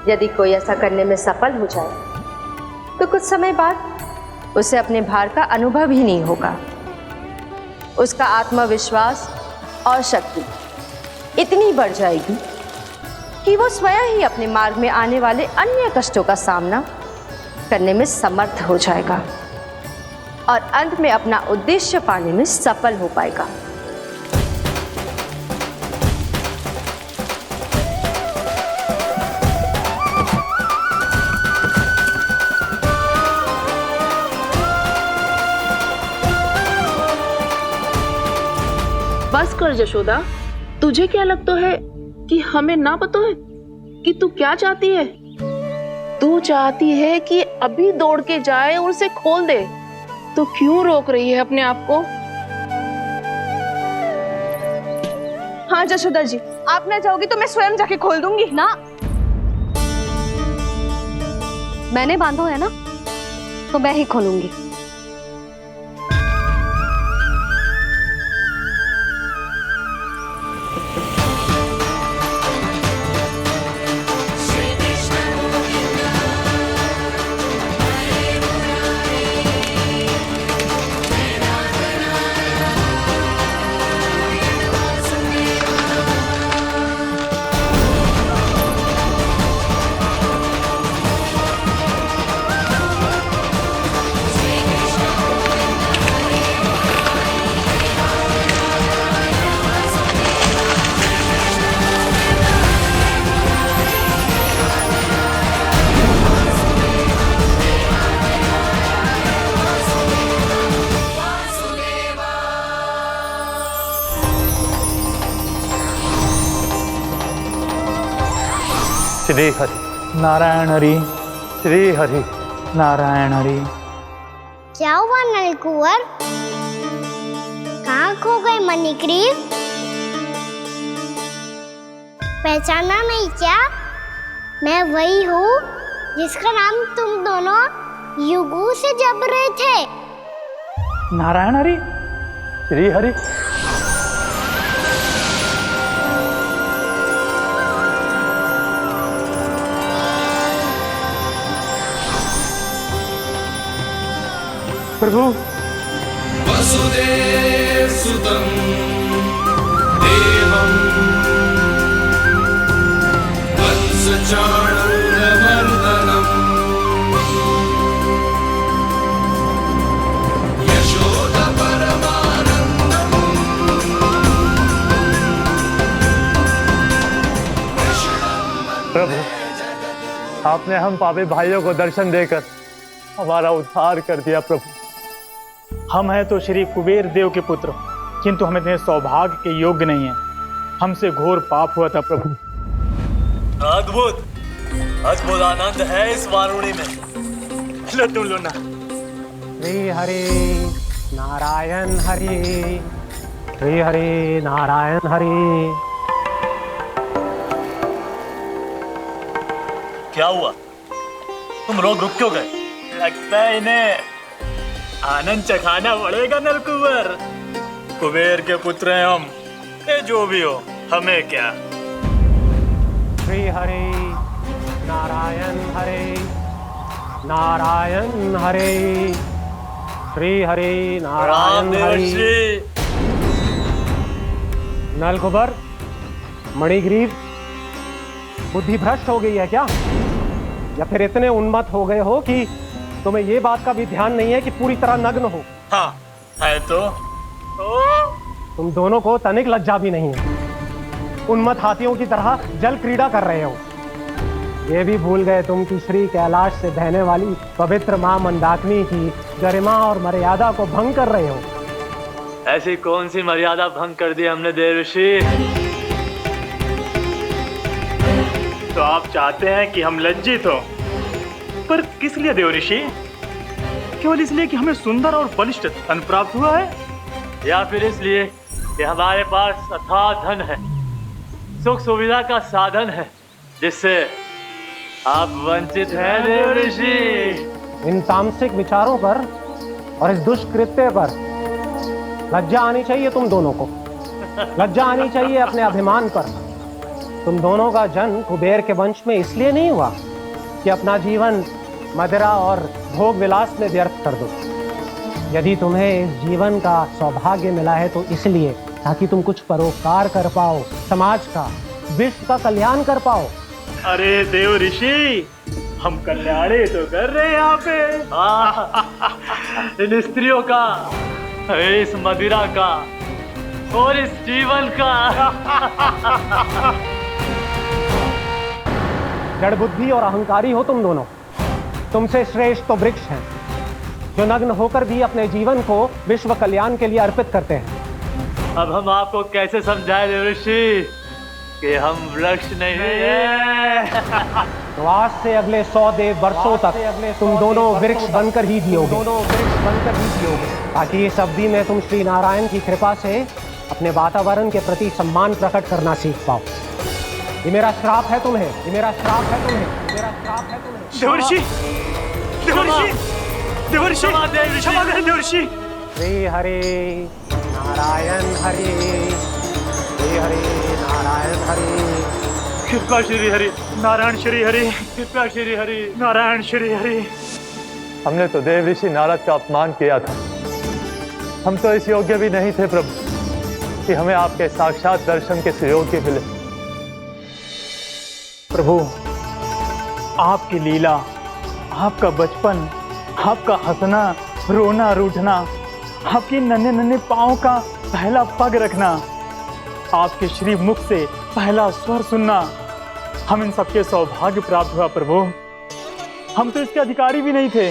यदि कोई ऐसा करने में सफल हो जाए तो कुछ समय बाद उसे अपने भार का अनुभव ही नहीं होगा। उसका आत्मविश्वास और शक्ति इतनी बढ़ जाएगी कि वो स्वयं ही अपने मार्ग में आने वाले अन्य कष्टों का सामना करने में समर्थ हो जाएगा और अंत में अपना उद्देश्य पाने में सफल हो पाएगा। बस कर जशोदा, तुझे क्या लगता है कि हमें ना पता है कि तू क्या चाहती है? तू चाहती है कि अभी दौड़ के जाए और उसे खोल दे, तो क्यों रोक रही है अपने आप को? हाँ जशोदा जी, आप ना जाओगी तो मैं स्वयं जाके खोल दूंगी। ना, मैंने बांधो है ना, तो मैं ही खोलूंगी। श्री हरि नारायण हरि, श्री हरि नारायण हरि। क्या हुआ नलकुंवर? कहाँ खो गए मणिग्रीव? पहचाना नहीं क्या? मैं वही हूँ जिसका नाम तुम दोनों युगों से जप रहे थे। नारायण हरि, श्री हरि। प्रभु, वसुदेव सुतं देवं वत्स चाणूरमर्दनम् आपने हम पापी भाइयों को दर्शन देकर हमारा उद्धार कर दिया प्रभु। हम हैं तो श्री कुबेर देव के पुत्र, किंतु हम इतने सौभाग्य के योग्य नहीं हैं। हमसे घोर पाप हुआ था प्रभु। अद्भुत अद्भुत आनंद है इस वारुणी में। लो तुम लो ना। श्री हरि नारायण हरि, श्री हरि नारायण हरि। क्या हुआ? तुम रोग रुक क्यों गए? लगता है इन्हें आनंद चखाना पड़ेगा नलकुबर। कुबेर के पुत्र हैं हम, ये जो भी हो हमें क्या। श्री हरि नारायण हरि, नारायण हरि, श्री हरि नारायण हरि। नलकुबर, मणिग्रीव, बुद्धि भ्रष्ट हो गई है क्या? या फिर इतने उन्मत्त हो गए हो कि तुम्हें ये बात का भी ध्यान नहीं है कि पूरी तरह नग्न हो? हाँ है तो तुम दोनों को तनिक लज्जा भी नहीं है। उन्मत्त हाथियों की तरह जल क्रीड़ा कर रहे हो। ये भी भूल गए तुम कि श्री कैलाश से बहने वाली पवित्र मां मंदाकिनी की गरिमा और मर्यादा को भंग कर रहे हो। ऐसी कौन सी मर्यादा भंग कर दी हमने देवर्षि? तो आप चाहते हैं कि हम लज्जित हो, पर किस लिए देवऋषि? केवल इसलिए कि हमें सुंदर और बलिष्ठ धन प्राप्त हुआ है, या फिर इसलिए कि हमारे पास अथाह धन है, सुख सुविधा का साधन है, जिससे आप वंचित हैं देवर्षि? इन तामसिक विचारों पर और इस दुष्कृत्य पर लज्जा आनी चाहिए तुम दोनों को। लज्जा आनी चाहिए अपने अभिमान पर। तुम दोनों का जन्म कुबेर के वंश में इसलिए नहीं हुआ कि अपना जीवन मदिरा और भोग विलास में व्यर्थ कर दो। यदि तुम्हें इस जीवन का सौभाग्य मिला है तो इसलिए ताकि तुम कुछ परोपकार कर पाओ, समाज का, विश्व का कल्याण कर पाओ। अरे देवऋषि, हम कल्याणी तो कर रहे हैं यहाँ पे। इन स्त्रियों का, इस मदिरा का और इस जीवन का। जड़ बुद्धि और अहंकारी हो तुम दोनों। तुमसे श्रेष्ठ तो वृक्ष हैं, जो नग्न होकर भी अपने जीवन को विश्व कल्याण के लिए अर्पित करते हैं। अब हम आपको कैसे समझाएं देवर्षि कि हम वृक्ष नहीं हैं? तो आज से अगले 100 वर्षों तक तुम दोनों वृक्ष बनकर ही जियोगे, ताकि इस अवधि में तुम श्री नारायण की कृपा से अपने वातावरण के प्रति सम्मान प्रकट करना सीख पाओ। ये मेरा श्राप है तुम्हें, ये मेरा श्राप है तुम्हें, मेरा श्राप है तुम्हें। देवर्षि, देवर्षि, देवर्षि, क्षमा करें देवर्षि। श्री हरि नारायण हरि, श्री हरि नारायण हरि। कृपा श्री हरि नारायण श्री हरि, कृपा श्री हरि नारायण श्री हरि। हमने तो देवर्षि नारद का अपमान किया था। हम तो इस योग्य भी नहीं थे प्रभु कि हमें आपके साक्षात दर्शन के सुयोग्य मिले। प्रभु, आपकी लीला, आपका बचपन, आपका हंसना, रोना, रूठना, आपकी नन्हे नन्हे पाँव का पहला पग रखना, आपके श्री मुख से पहला स्वर सुनना, हम इन सबके सौभाग्य प्राप्त हुआ प्रभु। हम तो इसके अधिकारी भी नहीं थे।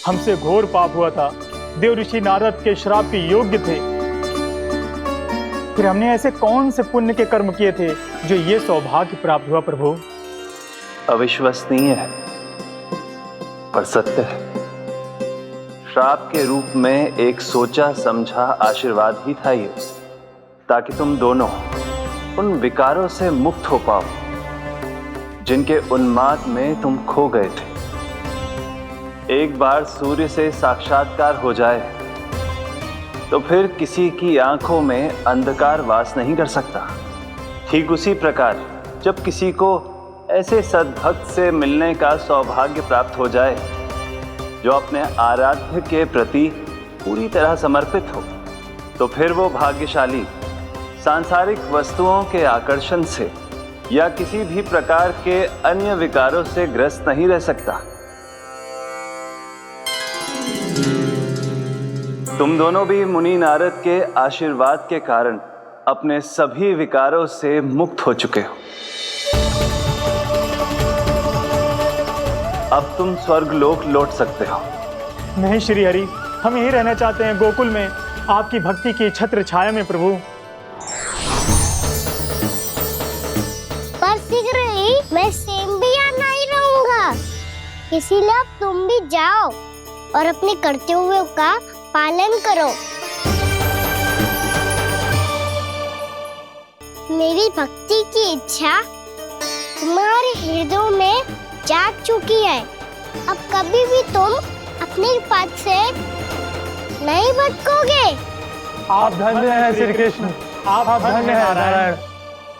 हमसे घोर पाप हुआ था, देवऋषि नारद के श्राप के योग्य थे। फिर हमने ऐसे कौन से पुण्य के कर्म किए थे जो ये सौभाग्य प्राप्त हुआ प्रभु? अविश्वसनीय है पर सत्य है। श्राप के रूप में एक सोचा समझा आशीर्वाद ही था ये, ताकि तुम दोनों उन विकारों से मुक्त हो पाओ जिनके उन्माद में तुम खो गए थे। एक बार सूर्य से साक्षात्कार हो जाए तो फिर किसी की आंखों में अंधकार वास नहीं कर सकता। ठीक उसी प्रकार जब किसी को ऐसे सद्भक्त से मिलने का सौभाग्य प्राप्त हो जाए जो अपने आराध्य के प्रति पूरी तरह समर्पित हो, तो फिर वो भाग्यशाली सांसारिक वस्तुओं के आकर्षण से या किसी भी प्रकार के अन्य विकारों से ग्रस्त नहीं रह सकता। तुम दोनों भी मुनि नारद के आशीर्वाद के कारण अपने सभी विकारों से मुक्त हो चुके हो। अब तुम स्वर्गलोक लौट सकते हो। नहीं श्री हरि, हम यहीं रहना चाहते हैं, गोकुल में आपकी भक्ति की छत्र छाया में प्रभु। पर शीघ्र ही मैं स्वयं भी यहाँ नहीं रहूंगा, इसीलिए अब तुम भी जाओ और अपने कर्तव्यों का पालन करो। मेरी भक्ति की इच्छा तुम्हारे हृदय में जाग चुकी है, अब कभी भी तुम अपने पद से नहीं भटकोगे। आप धन्य हैं श्री कृष्ण, आप धन्य हैं नारायण,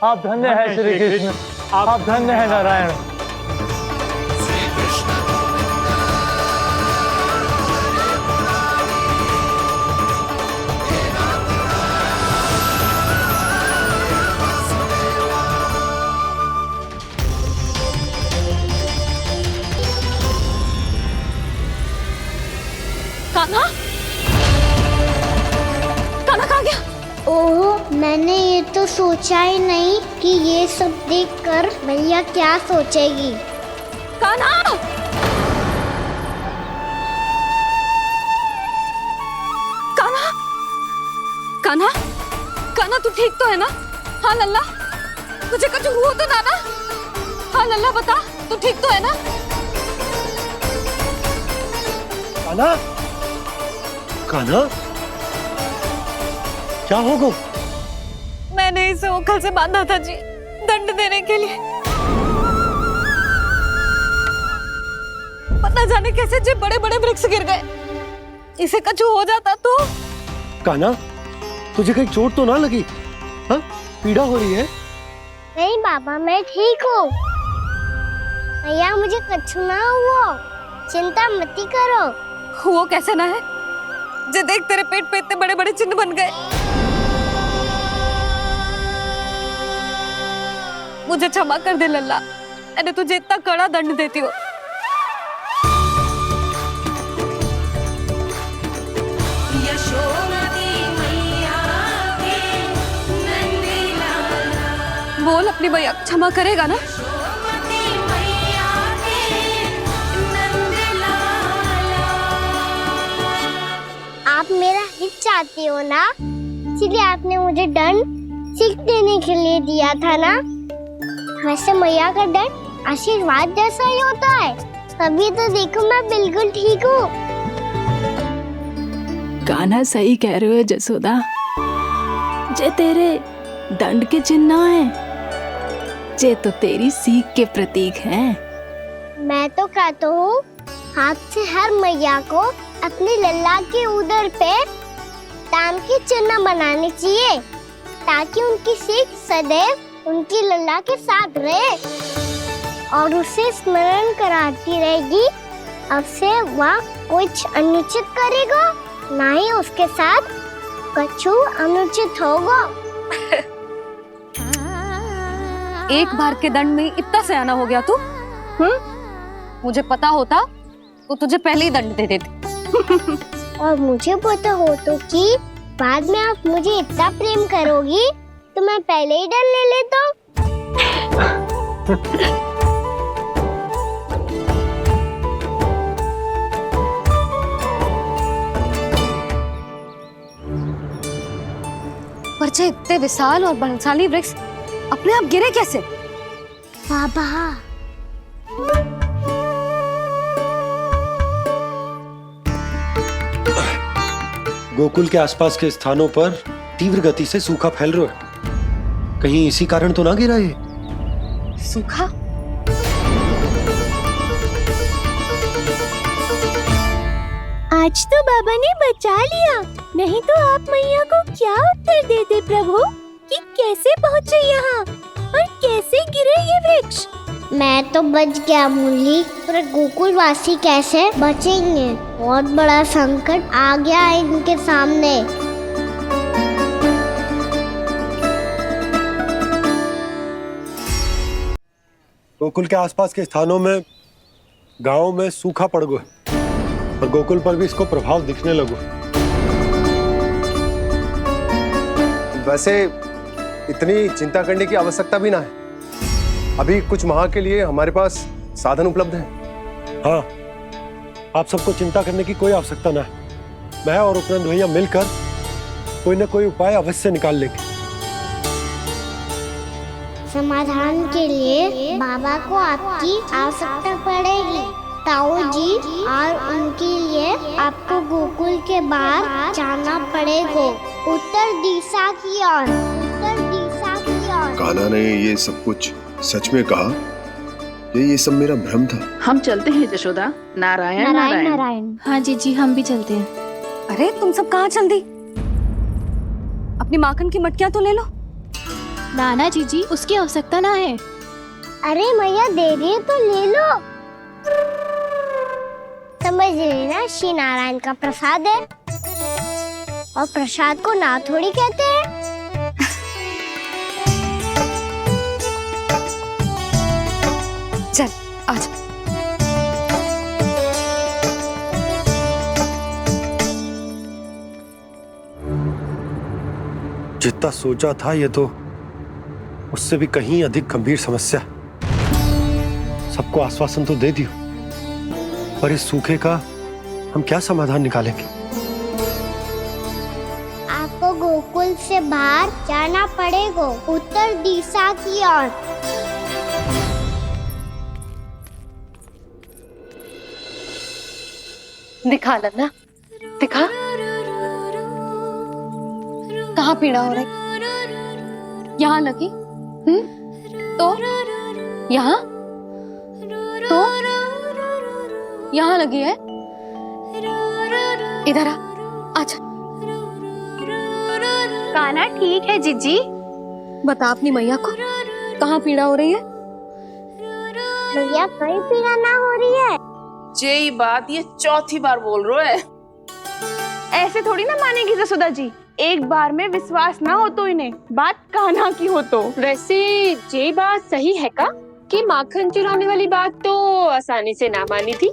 आप धन्य हैं श्री कृष्ण, आप धन्य हैं नारायण। कान्हा, कान्हा कहाँ गया? ओह, मैंने ये तो सोचा ही नहीं कि ये सब देखकर भैया क्या सोचेगी। कान्हा! कान्हा! कान्हा! कान्हा तू ठीक तो है ना? हाँ लल्ला, तुझे कुछ हुआ तो ना? हाँ लल्ला बता, तू ठीक तो है ना? कान्हा, कान्हा, क्या होगा? मैंने इसे ओखल से बांधा था जी, दंड देने के लिए। पता जाने कैसे जो बड़े बड़े वृक्ष गिर गए, इसे कुछ हो जाता तो। कान्हा, तुझे कहीं चोट तो ना लगी? हाँ, पीड़ा हो रही है? नहीं बाबा, मैं ठीक हूँ। भैया मुझे कुछ ना हुआ, चिंता मत करो। वो कैसे ना है? जे देख तेरे पेट पे इतने बड़े बड़े चिन्ह बन गए। मुझे क्षमा कर दे लल्ला, मैंने तुझे इतना कड़ा दंड देती हूँ। बोल अपनी भैया क्षमा करेगा ना? आप मेरा हित चाहते हो ना, इसलिए आपने मुझे दंड सीख देने के लिए दिया था ना। वैसे मैया का दंड आशीर्वाद जैसा ही होता है, तभी तो देखो मैं बिल्कुल ठीक हूँ। कान्हा सही कह रहे हो जसोदा, जे तेरे दंड के चिन्ह ना है, जे तो तेरी सीख के प्रतीक हैं। मैं तो कहता हूँ हाथ से हर मैया को अपनी लल्ला के उदर पे ताम के चिन्ह बनाने चाहिए, ताकि उनकी सीख सदैव उनकी लल्ला के साथ रहे और उसे स्मरण कराती रहेगी। अब से वह कुछ अनुचित करेगा, ना ही उसके साथ कछु अनुचित होगा। एक बार के दंड में इतना सयाना हो गया तू? मुझे पता होता तो तुझे पहले ही दंड दे देती। और मुझे पता हो तो कि बाद में आप मुझे इतना प्रेम करोगी तो मैं पहले ही दंड ले लेता हूँ। पर जे इतने विशाल और बलशाली वृक्ष अपने आप गिरे कैसे? बाबा, गोकुल के आसपास के स्थानों पर तीव्र गति से सूखा फैल रहा है, कहीं इसी कारण तो ना गिरा ये? सूखा? आज तो बाबा ने बचा लिया, नहीं तो आप मैया को क्या उत्तर देते प्रभु कि कैसे पहुँचे यहाँ और कैसे गिरे ये वृक्ष? मैं तो बच गया मुरली, पर गोकुल वासी कैसे बचेंगे? बहुत बड़ा संकट आ गया है इनके सामने। गोकुल के आसपास के स्थानों में, गांवों में सूखा पड़ गया और गोकुल पर भी इसको प्रभाव दिखने लगा। वैसे इतनी चिंता करने की आवश्यकता भी ना है, अभी कुछ माह के लिए हमारे पास साधन उपलब्ध है। हाँ, आप सबको चिंता करने की कोई आवश्यकता ना है। मैं और उपनंद भैया मिलकर कोई ना कोई उपाय अवश्य निकाल लेंगे। समाधान के लिए बाबा को आपकी आवश्यकता पड़ेगी। ताऊ जी और उनके लिए आपको गोकुल के बाहर जाना पड़ेगा, उत्तर दिशा की ओर। उत्तर दिशा की ओर। कान्हा ने ये सब कुछ सच में कहा? ये सब मेरा भ्रम था। हम चलते हैं जशोदा। नारायण नारायण नारायण। हाँ जी हम भी चलते हैं। अरे तुम सब कहाँ चल दी? अपनी माखन की मटकियाँ तो ले लो। नाना जी उसकी आवश्यकता ना है। अरे मैया दे रही है तो ले लो। समझ लेना, श्री नारायण का प्रसाद है और प्रसाद को ना थोड़ी कहते हैं। चल आजा। जितना सोचा था ये तो उससे भी कहीं अधिक गंभीर समस्या। सबको आश्वासन तो दे दियो, पर इस सूखे का हम क्या समाधान निकालेंगे? आपको गोकुल से बाहर जाना पड़ेगा, उत्तर दिशा की ओर। दिखा लन्ना, दिखा। कहाँ पीड़ा हो रही? यहाँ लगी? तो यहाँ? तो यहाँ लगी है? इधर आ, आजा। कान्हा ठीक है जीजी। बता अपनी मैया को कहाँ पीड़ा हो रही है? भैया कहीं पीड़ा ना हो रही है। ये बात ये चौथी बार बोल रहे है। ऐसे थोड़ी ना मानेगी जसोदा जी। एक बार में विश्वास ना हो तो इन्हें, बात कान्हा की हो तो। वैसे ये बात सही है का कि माखन चुराने वाली बात तो आसानी से ना मानी थी।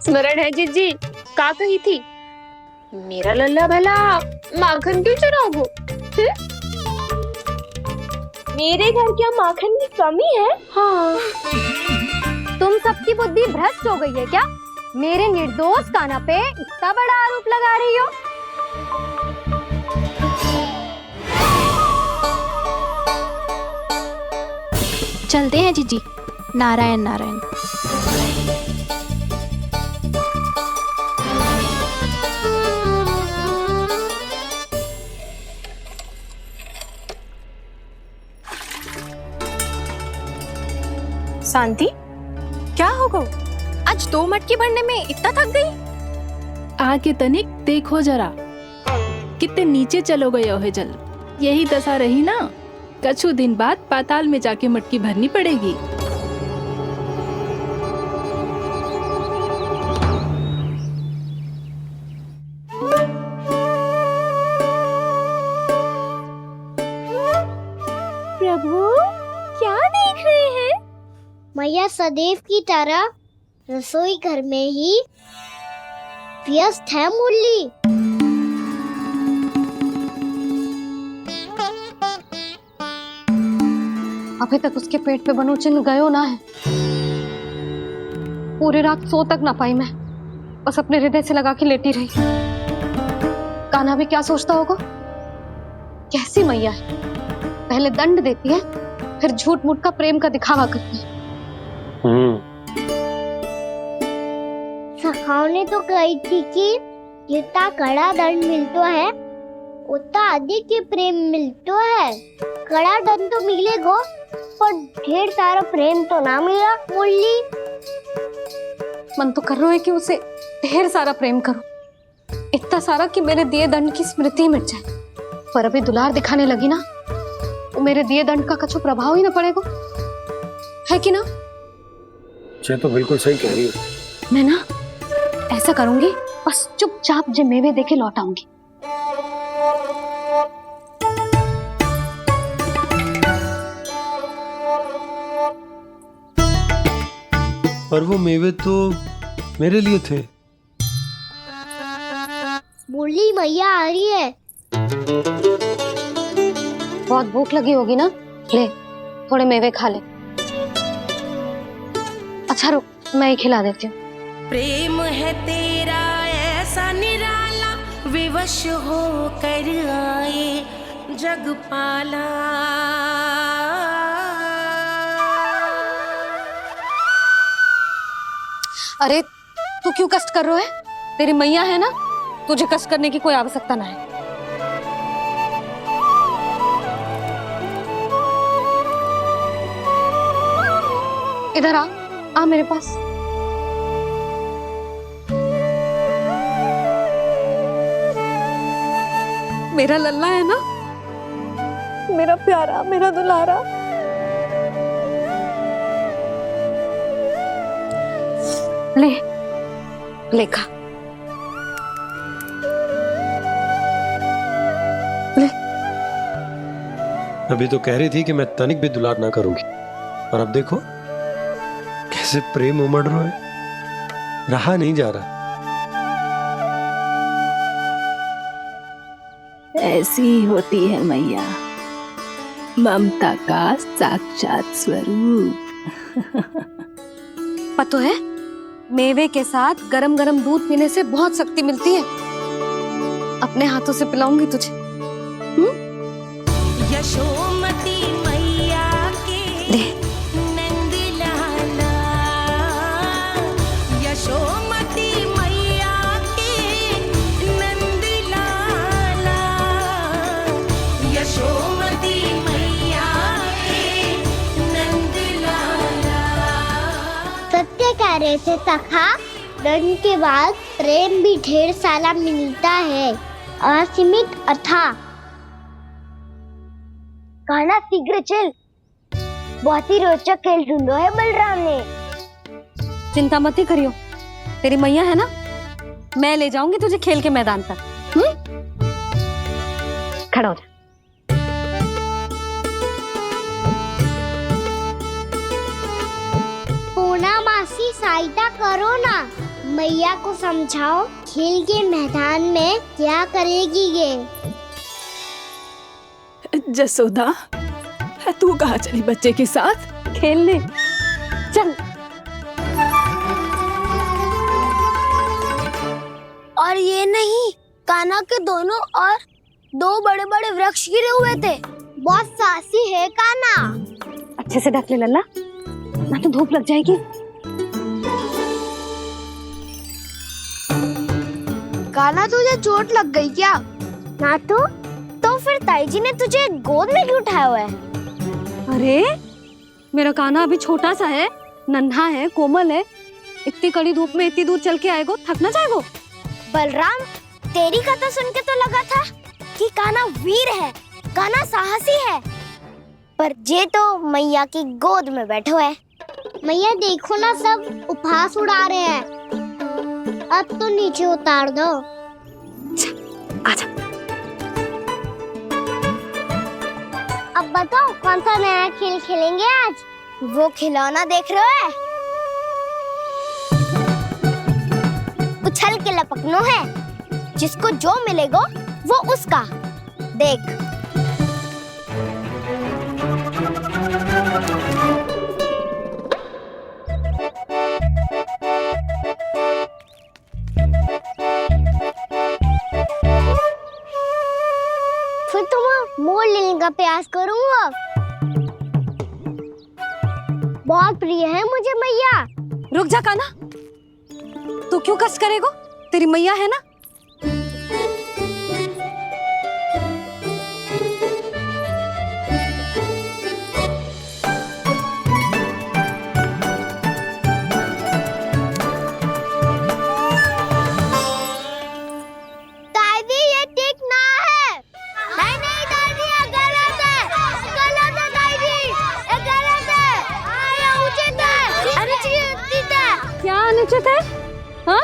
स्मरण है जीजी का कही थी, मेरा लल्ला भला माखन क्यों चुराओगे? मेरे घर क्या माखन की कमी है? हाँ। तुम सबकी बुद्धि भ्रष्ट हो गई है क्या? मेरे निर्दोष कान्हा पे इतना बड़ा आरोप लगा रही हो? चलते हैं जीजी। नारायण नारायण। शांति, क्या हो गो? आज 2 मटकी भरने में इतना थक गई? आके तनिक देखो जरा, कितने नीचे चलो गए हो जल। यही दशा रही ना, कछु दिन बाद पाताल में जाके मटकी भरनी पड़ेगी। प्रभु क्या देख रहे हैं? मैया सदैव की तरह रसोई घर में ही व्यस्त है मुरली। अभी तक उसके पेट पे बनो चिन्ह गयो ना है। पूरी रात सो तक ना पाई मैं, बस अपने हृदय से लगा के लेटी रही। कान्हा भी क्या सोचता होगा? कैसी मैया है, पहले दंड देती है फिर झूठ मूठ का प्रेम का दिखावा करती है। सखाओ ने तो कही थी कि जितना कड़ा दंड मिलता है उतना अधिक ही प्रेम मिलता है। कड़ा दंड तो मिलेगा पर ढेर सारा प्रेम तो ना मिला मुरली। मन तो कर रहा है कि उसे ढेर सारा प्रेम करो, इतना सारा कि मेरे दिए दंड की स्मृति मिट जाए। पर अभी दुलार दिखाने लगी ना, वो मेरे दिए दंड का कछु प्रभाव ही ना पड़ेगा, है कि ना? ये तो बिल्कुल सही कह रही हो। मैं ना ऐसा करूंगी, बस चुपचाप जे मेवे देके लौट आऊंगी। पर वो मेवे तो मेरे लिए थे। मुरली मैया आ रही है। बहुत भूख लगी होगी ना, ले थोड़े मेवे खा ले। अच्छा रुक, मैं ही खिला देती हूँ। प्रेम है तेरा ऐसा निराला, विवश हो कर आए जग पाला। अरे तू क्यों कष्ट कर रहा है? तेरी मैया है ना, तुझे कष्ट करने की कोई आवश्यकता ना है। इधर आ मेरे पास। मेरा लल्ला है ना, मेरा प्यारा, मेरा दुलारा। ले खा। ले। अभी तो कह रही थी कि मैं तनिक भी दुलार ना करूंगी, और अब देखो कैसे प्रेम उमड़ रहा है, रहा नहीं जा रहा। ऐसी ही होती है मैया, ममता का साक्षात स्वरूप। पता है, मेवे के साथ गरम गरम दूध पीने से बहुत शक्ति मिलती है। अपने हाथों से पिलाऊंगी तुझे। यशोमती मैया के नंद लाला, यशोमती मैया के नंद लाला, यशोमती मैया के नंद लाला। सत्य कह रहे थे सखा, दंड के बाद प्रेम भी ढेर सारा मिलता है, असीमित अथाह। गाना शीघ्र चल, बहुत ही रोचक खेल ढूंढो है बलराम ने। चिंता मत ही करियो, तेरी मैया है ना, मैं ले जाऊंगी तुझे खेल के मैदान तक। खड़ा हो जा। पूना मासी सहायता करो ना, मैया को समझाओ खेल के मैदान में क्या करेगी ये। जसोदा, तू कहाँ चली बच्चे के साथ खेलने? चल। और ये नहीं, कान्हा के दोनों और दो बड़े बड़े वृक्ष गिरे हुए थे। बहुत साहसी है कान्हा। अच्छे से ढक ले लल्ला, ना तो धूप लग जाएगी। कान्हा तुझे चोट लग गई क्या? ना तो फिर ताई जी ने तुझे गोद में क्यों उठाया हुआ है? अरे मेरा कान्हा अभी छोटा सा है, नन्हा है, कोमल है। इतनी कड़ी धूप में इतनी दूर चल के आएगो, थक ना जाएगो। बलराम, तेरी कथा सुन के तो लगा था कि कान्हा वीर है, कान्हा साहसी है, पर ये तो मैया की गोद में बैठो है। मैया देखो ना, सब उपहास उड़ा रहे हैं। अब तो नीचे उतार दो। आजा। अब बताओ कौन सा नया खेल खेलेंगे आज? वो खिलौना देख रहे हो? उछल के लपकनो है, जिसको जो मिलेगा वो उसका। देख। फिर तुम मोड़ लेने का प्रयास करूंगा। बहुत प्रिय है मुझे मैया। रुक जा कान्हा, तू क्यों कष्ट करेगो? तेरी मैया है ना। दादी ये ठीक ना है। नहीं नहीं दादी, ये गलत है, गलत है दादी, ये गलत है, ये उचित है, अनुचित है। क्या अनुचित है? हाँ?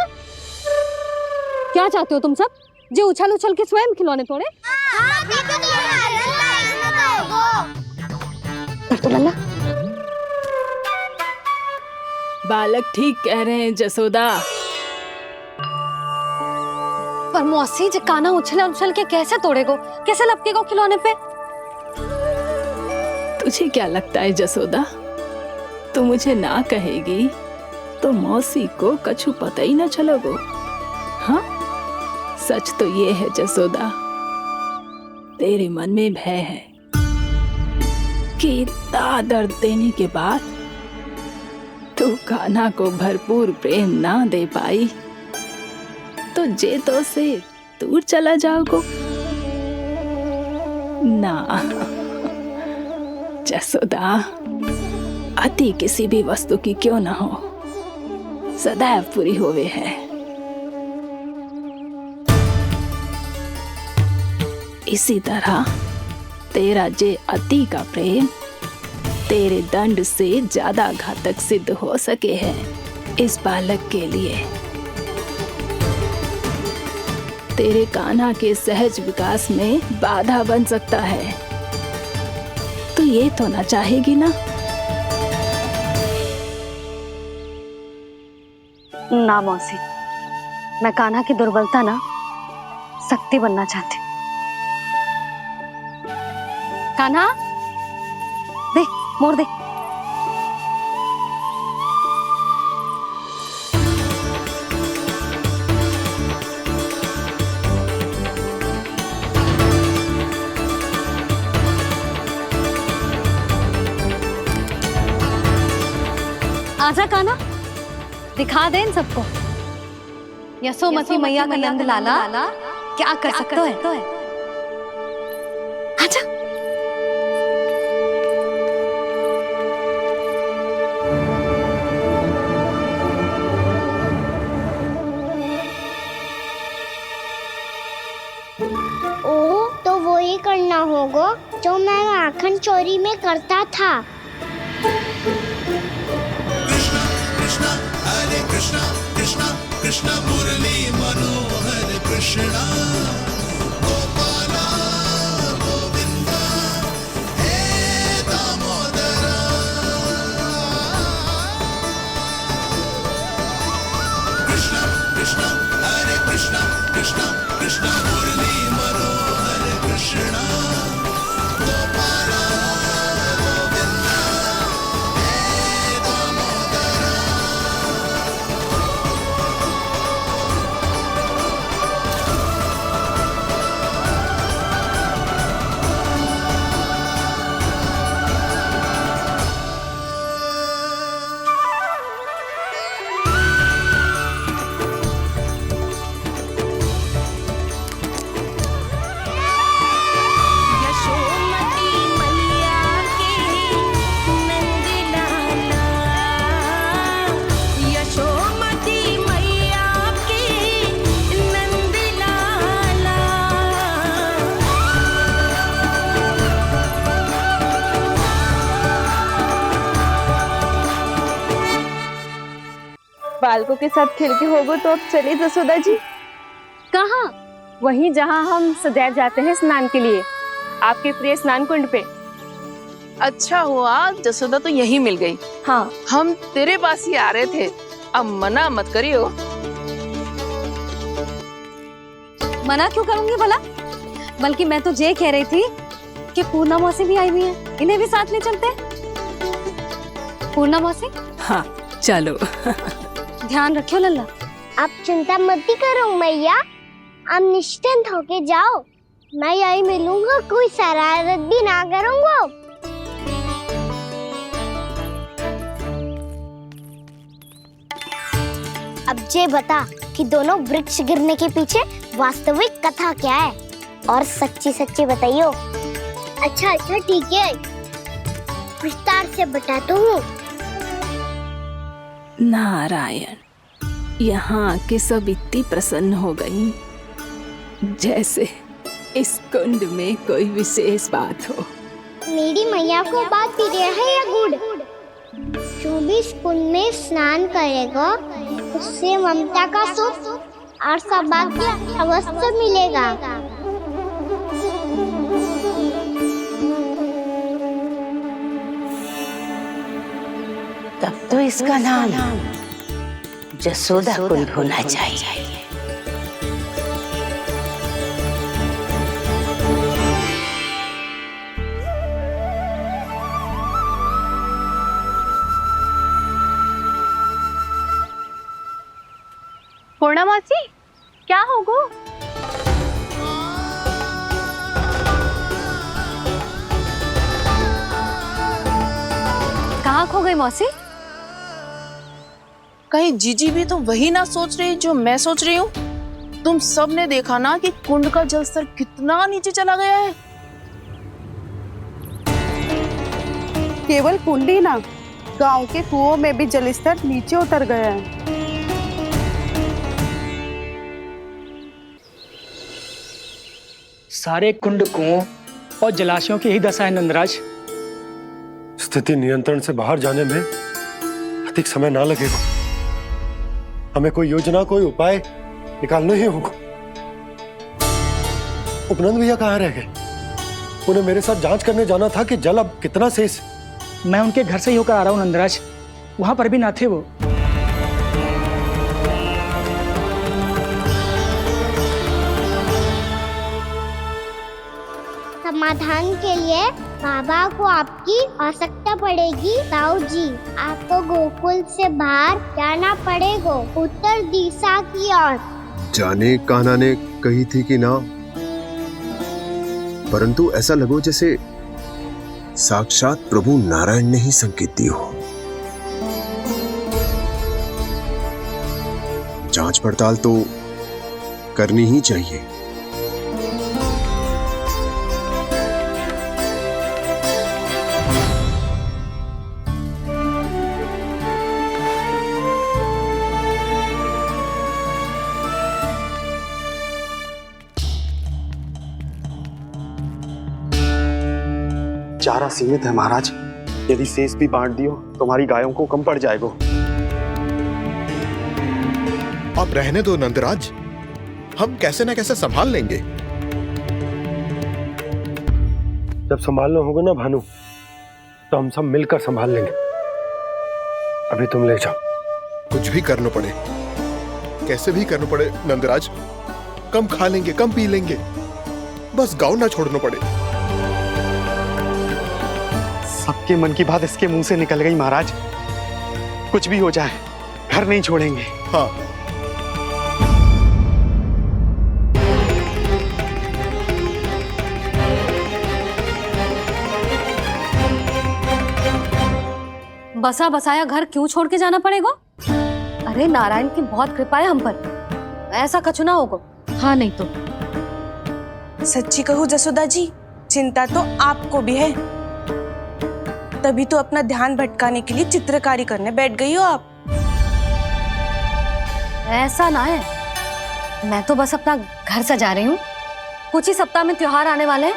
क्या चाहते हो तुम सब? जो उछल उछल के स्वयं खिलौने तोड़े? तो लल्ला, बालक ठीक कह रहे हैं जसोदा। पर मौसी, जो कान्हा उछल उछल के कैसे तोड़ेगो, कैसे लपकेगो खिलौने पे? तुझे क्या लगता है जसोदा, तू मुझे ना कहेगी तो मौसी को कछु पता ही न चलोगो। हाँ, सच तो ये है जसोदा, तेरे मन में भय है कि इतना दर्द देने के बाद तू कान्हा को भरपूर प्रेम ना दे पाई तो जेतो से दूर चला जाओगो ना। जसोदा, अति किसी भी वस्तु की क्यों ना हो, सदैव पूरी होवे है। इसी तरह तेरा जे अति का प्रेम तेरे दंड से ज्यादा घातक सिद्ध हो सके है इस बालक के लिए। तेरे कान्हा के सहज विकास में बाधा बन सकता है। तो ये तो ना चाहेगी ना? ना मौसी, मैं कान्हा की दुर्बलता ना शक्ति बनना चाहती। कान्हा, दे मोड़ दे। आजा कान्हा, दिखा दे इन सबको यशोमती मैया का नंद लाला क्या कर सकता है। आजा। ओ, तो वो ही करना होगा जो मैं माखन चोरी में करता था। हरे कृष्णा कृष्णा कृष्णा मुरली मनोहर कृष्णा गोपाला गोविंदा हे दामोदरा। कृष्णा कृष्णा हरे कृष्णा कृष्णा कृष्णा मुरली मनोहर कृष्णा गोपाला गोविंदा हे दामोदरा। यशोमती मैया के नंद लाला, यशोमती मैया के नंद लाला। बालकों के साथ खेल के होगो तो अब चले जसोदा जी। कहाँ? वहीं जहाँ हम सदैव जाते हैं स्नान के लिए, आपके प्रिय स्नान कुंड पे। अच्छा हुआ जसोदा तो यहीं मिल गई। हाँ, हम तेरे पास ही आ रहे थे, अब मना मत करियो। मना क्यों करूंगी भला? बल्कि मैं तो ये कह रही थी कि पूर्णा मौसी भी आई हुई है, इन्हें भी साथ ले चलते। पूर्णा मौसी, हाँ चलो। ध्यान रखियो लल्ला। आप चिंता मत करो मैया, आप निश्चिंत होके जाओ, मैं यही मिलूंगा, कोई शरारत भी ना करूंगा। अब ये बता कि दोनों वृक्ष गिरने के पीछे वास्तविक कथा क्या है, और सच्ची सच्ची बताइयो। अच्छा अच्छा ठीक है, विस्तार से बताता हूँ। नारायण, यहाँ के सब इतनी प्रसन्न हो गई जैसे इस कुंड में कोई विशेष बात हो। मेरी मैया को बात प्रिय है या गुड़? जो भी इस कुंड में स्नान करेगा उससे ममता का सुख और सौभाग्य अवश्य मिलेगा। तब तो इसका नाम जसोदा कुंड होना चाहिए। पूर्णा मासी क्या होगो? कहाँ खो गई मौसी? कहीं जीजी भी तो वही ना सोच रही जो मैं सोच रही हूँ? तुम सब ने देखा ना कि कुंड का जलस्तर कितना नीचे चला गया है। केवल कुंड ही ना, गांव के कुओं में भी जलस्तर नीचे उतर गया है। सारे कुंड कुओं और जलाशयों की ही दशा है नंदराज। स्थिति नियंत्रण से बाहर जाने में अधिक समय ना लगेगा। हमें कोई योजना, कोई उपाय निकालना ही होगा। उपनंद भैया कहाँ रह गए? उन्हें मेरे साथ जांच करने जाना था कि जल अब कितना शेष। मैं उनके घर से ही होकर आ रहा हूँ नंदराज, वहां पर भी ना थे वो। समाधान के लिए बाबा को आपकी आवश्यकता पड़ेगी। ताऊ जी, आपको गोकुल से बाहर जाना पड़ेगा, उत्तर दिशा की ओर। जाने कान्हा ने कही थी कि ना, परंतु ऐसा लगो जैसे साक्षात प्रभु नारायण ने ही संकेत दी हो। जांच पड़ताल तो करनी ही चाहिए। चारा सीमित है महाराज, यदि शेष भी बांट दियो तो हमारी गायों को कम पड़ जाएगा। अब रहने दो नंदराज, हम कैसे न कैसे संभाल लेंगे। जब संभालना होगा ना भानु, तो हम सब मिलकर संभाल लेंगे। अभी तुम ले जाओ। कुछ भी करना पड़े, कैसे भी करना पड़े नंदराज, कम खा लेंगे, कम पी लेंगे, बस गाँव ना छोड़ना पड़े। सबके मन की बात इसके मुंह से निकल गई महाराज। कुछ भी हो जाए घर नहीं छोड़ेंगे। हाँ, बसा बसाया घर क्यों छोड़ के जाना पड़ेगा? अरे नारायण की बहुत कृपा है हम पर, ऐसा कछु ना होगा। हाँ नहीं तो सच्ची कहूँ जसोदा जी, चिंता तो आपको भी है, तभी तो अपना ध्यान भटकाने के लिए चित्रकारी करने बैठ गई हो आप। ऐसा ना है, मैं तो बस अपना घर सजा रही हूँ। कुछ ही सप्ताह में त्योहार आने वाले हैं।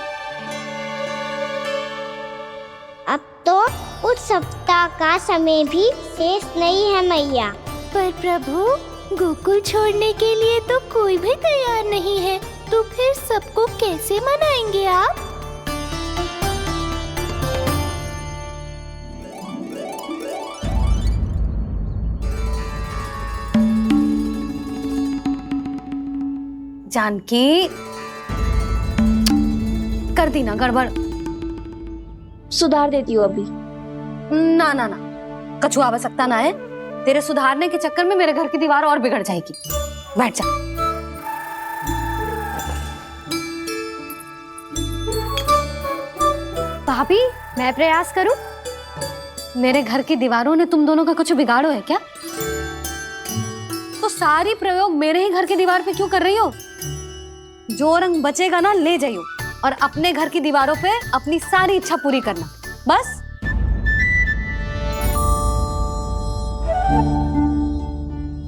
अब तो उस सप्ताह का समय भी शेष नहीं है मैया। पर प्रभु, गोकुल छोड़ने के लिए तो कोई भी तैयार नहीं है, तो फिर सबको कैसे मनाएंगे आप? जानकी, कर दी ना गड़बड़। सुधार देती हूँ अभी। ना ना ना, कछु आवश्यकता ना है। तेरे सुधारने के चक्कर में मेरे घर की दीवार और बिगड़ जाएगी। बैठ जा। भाभी, मैं प्रयास करूं? मेरे घर की दीवारों ने तुम दोनों का कुछ बिगाड़ो है क्या? तो सारी प्रयोग मेरे ही घर की दीवार पे क्यों कर रही हो? जो रंग बचेगा ना ले जाइयो, और अपने घर की दीवारों पे अपनी सारी इच्छा पूरी करना, बस।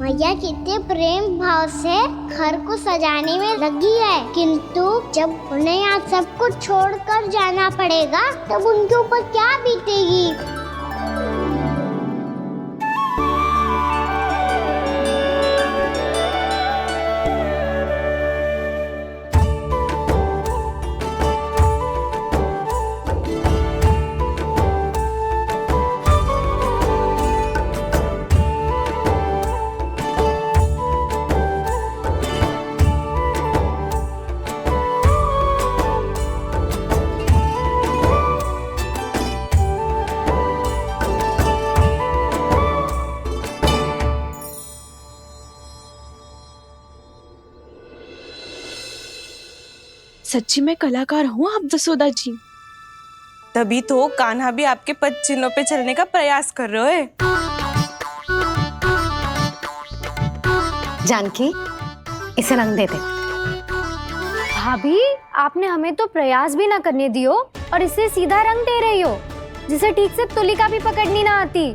मैया कितने प्रेम भाव से घर को सजाने में लगी है, किंतु जब उन्हें यहाँ सब कुछ छोड़कर जाना पड़ेगा तब उनके ऊपर क्या बीतेगी। सच्ची में कलाकार हूँ आप जसोदा जी। तभी तो कान्हा भी आपके पद चिन्हों पे चलने का प्रयास कर रहे है। जानकी, इसे रंग दे दे। भाभी, आपने हमें तो प्रयास भी ना करने दियो और इसे सीधा रंग दे रही हो, जिसे ठीक से तुलिका भी पकड़नी ना आती।